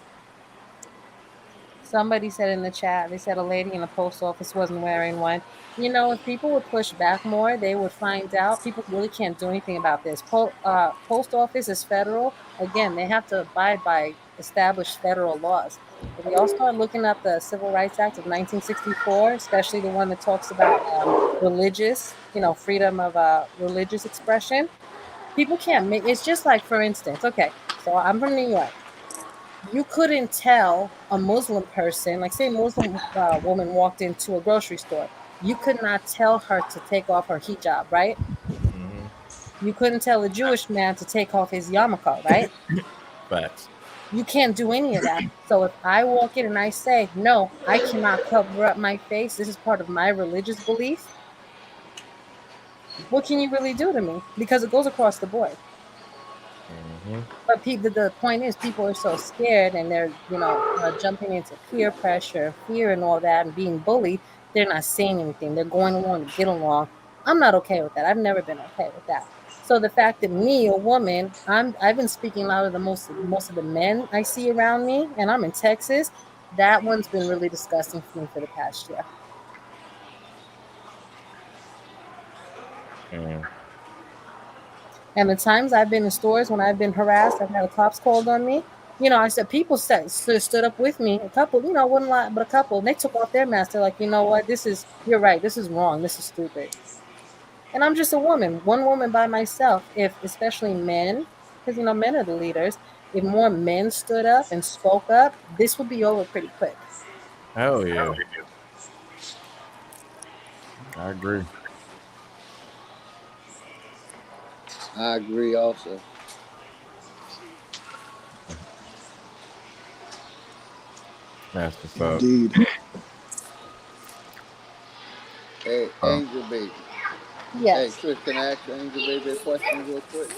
Somebody said in the chat, they said a lady in the post office wasn't wearing one. You know, if people would push back more, they would find out people really can't do anything about this. Post office is federal. Again, they have to abide by established federal laws. If we all start looking up the Civil Rights Act of 1964, especially the one that talks about religious, freedom of religious expression, people can't make. It's just like, for instance, okay, so I'm from New York. You couldn't tell a Muslim person, like say a Muslim woman walked into a grocery store, you could not tell her to take off her hijab, right? Mm-hmm. You couldn't tell a Jewish man to take off his yarmulke, right? Facts. You can't do any of that. So if I walk in and I say, no, I cannot cover up my face, this is part of my religious belief, what can you really do to me? Because it goes across the board. Mm-hmm. But the point is, people are so scared, and they're jumping into peer pressure, fear, and all that, and being bullied. They're not saying anything. They're going along to get along. I'm not okay with that. I've never been okay with that. So the fact that me, a woman, I've been speaking louder than most of the men I see around me, and I'm in Texas. That one's been really disgusting for me for the past year. Mm. And the times I've been in stores when I've been harassed, I've had the cops called on me. I said people stood up with me. A couple, wouldn't lie, but a couple, and they took off their mask. They're like, you know what? You're right. This is wrong. This is stupid. And I'm just a woman, one woman by myself. If especially men, because men are the leaders. If more men stood up and spoke up, this would be over pretty quick. Hell yeah. I agree. I agree also. That's what's up. Indeed. Hey, Angel Baby. Yes. Hey, Chris, can I ask you, Angel Baby, a question real quick?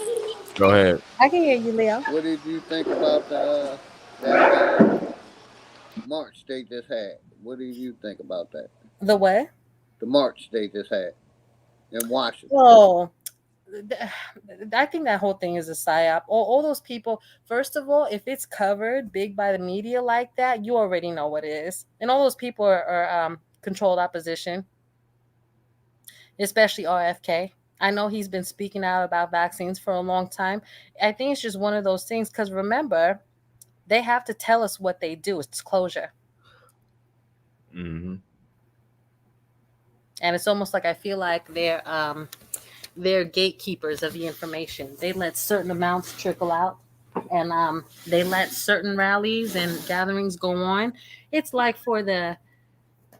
Go ahead. I can hear you, Leo. What did you think about that march they just had? What did you think about that? The what? The march they just had in Washington. Oh, I think that whole thing is a psyop. All those people, first of all, if it's covered big by the media like that, you already know what it is. And all those people are controlled opposition, especially RFK. I know he's been speaking out about vaccines for a long time. I think it's just one of those things because remember, they have to tell us what they do. It's closure. Mm-hmm. And it's almost like I feel like they're gatekeepers of the information. They let certain amounts trickle out, and they let certain rallies and gatherings go on. It's like for the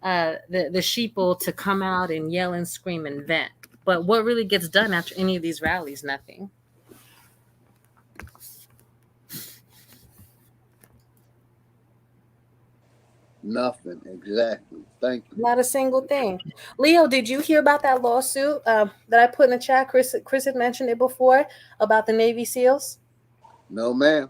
sheeple to come out and yell and scream and vent. But what really gets done after any of these rallies? Nothing. Nothing, exactly. Thank you. Not a single thing. Leo, did you hear about that lawsuit that I put in the chat? Chris had mentioned it before about the Navy SEALs. No, ma'am.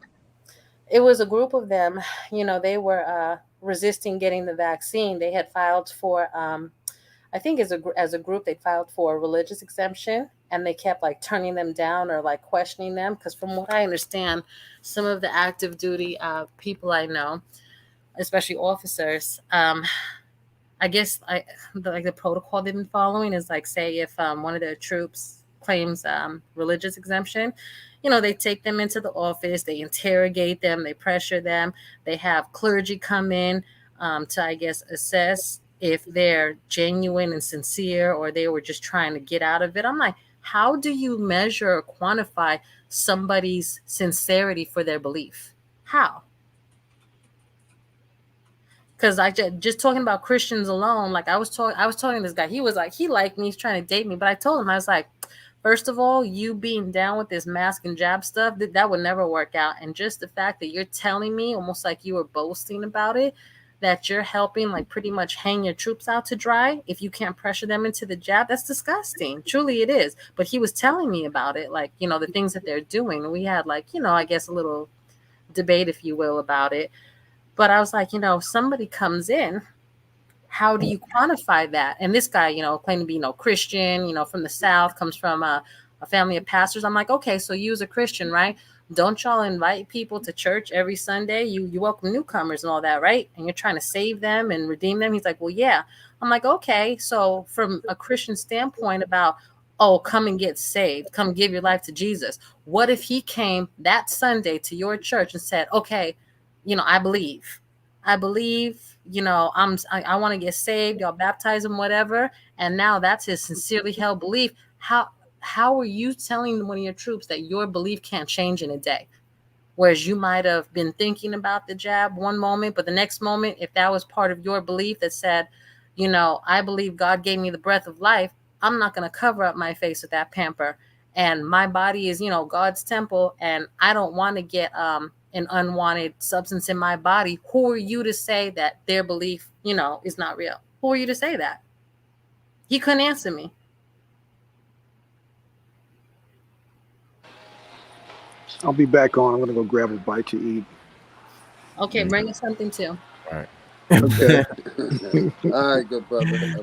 It was a group of them. They were resisting getting the vaccine. They had filed for, I think as a group, they filed for a religious exemption, and they kept like turning them down or like questioning them. Because from what I understand, some of the active duty people I know, especially officers, I guess the protocol they've been following is like, say if one of their troops claims religious exemption, they take them into the office, they interrogate them, they pressure them, they have clergy come in to, I guess, assess if they're genuine and sincere or they were just trying to get out of it. I'm like, how do you measure or quantify somebody's sincerity for their belief? How? Because I just talking about Christians alone, like I was talking to this guy. He was like, he liked me, he's trying to date me. But I told him, I was like, first of all, you being down with this mask and jab stuff, that would never work out. And just the fact that you're telling me, almost like you were boasting about it, that you're helping like pretty much hang your troops out to dry if you can't pressure them into the jab, that's disgusting. Truly it is. But he was telling me about it, like, the things that they're doing. And we had like, I guess a little debate, if you will, about it. But I was like, if somebody comes in, how do you quantify that? And this guy, claimed to be, Christian, from the South, comes from a family of pastors. I'm like, okay, so you as a Christian, right? Don't y'all invite people to church every Sunday? You welcome newcomers and all that, right? And you're trying to save them and redeem them. He's like, well, yeah. I'm like, okay. So from a Christian standpoint about, oh, come and get saved, come give your life to Jesus. What if he came that Sunday to your church and said, okay, I believe. I believe, I want to get saved, y'all baptize him, whatever. And now that's his sincerely held belief. How are you telling one of your troops that your belief can't change in a day? Whereas you might have been thinking about the jab one moment, but the next moment, if that was part of your belief that said, I believe God gave me the breath of life, I'm not going to cover up my face with that pamper. And my body is, God's temple, and I don't want to get an unwanted substance in my body. Who are you to say that their belief, is not real? Who are you to say that? He couldn't answer me. I'll be back on. I'm gonna go grab a bite to eat. Okay, bring us something too. All right. Okay. All right, good brother.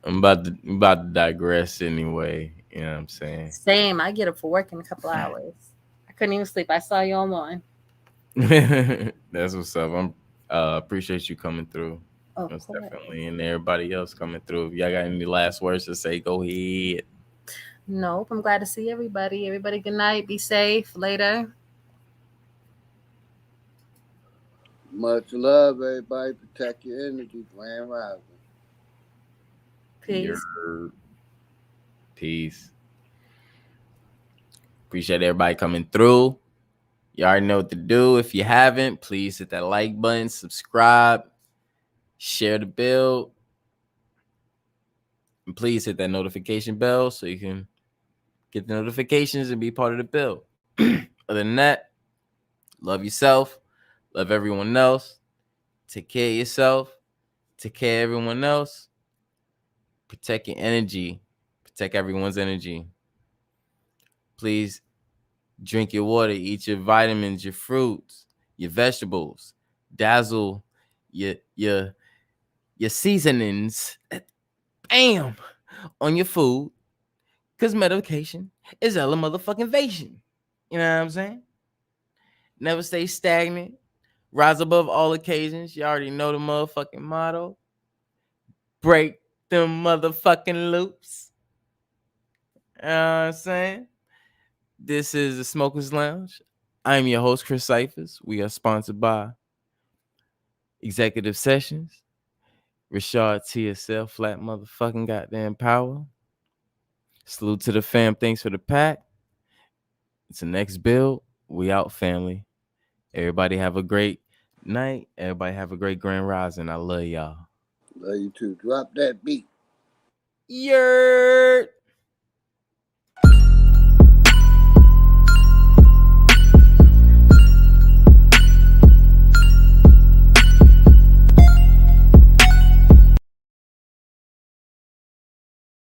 I'm about to digress anyway. You know what I'm saying? Same. I get up for work in a couple hours. I couldn't even sleep. I saw you online. That's what's up. I'm appreciate you coming through. Most definitely, and everybody else coming through. If y'all got any last words to say, go ahead. Nope. I'm glad to see everybody. Everybody, good night. Be safe. Later. Much love, everybody. Protect your energy. Grand Rising. Peace. Peace. Appreciate everybody coming through. You already know what to do. If you haven't, please hit that like button, subscribe, share the build, and please hit that notification bell so you can get the notifications and be part of the build. Other than that, love yourself, love everyone else, take care of yourself, take care of everyone else, protect your energy, protect everyone's energy. Please drink your water, eat your vitamins, your fruits, your vegetables, dazzle your seasonings, bam, on your food, because medication is hella motherfucking vacation. You know what I'm saying? Never stay stagnant. Rise above all occasions. You already know the motherfucking motto. Break them motherfucking loops. You know what I'm saying? This is the Smokers Lounge. I'm your host, Chris Cyphers. We are sponsored by Executive Sessions, Rashad TSL, Flat Motherfucking Goddamn Power. Salute to the fam. Thanks for the pack. It's the next build. We out, family. Everybody have a great night. Everybody have a great grand rising. I love y'all. Love you too. Drop that beat. Yer.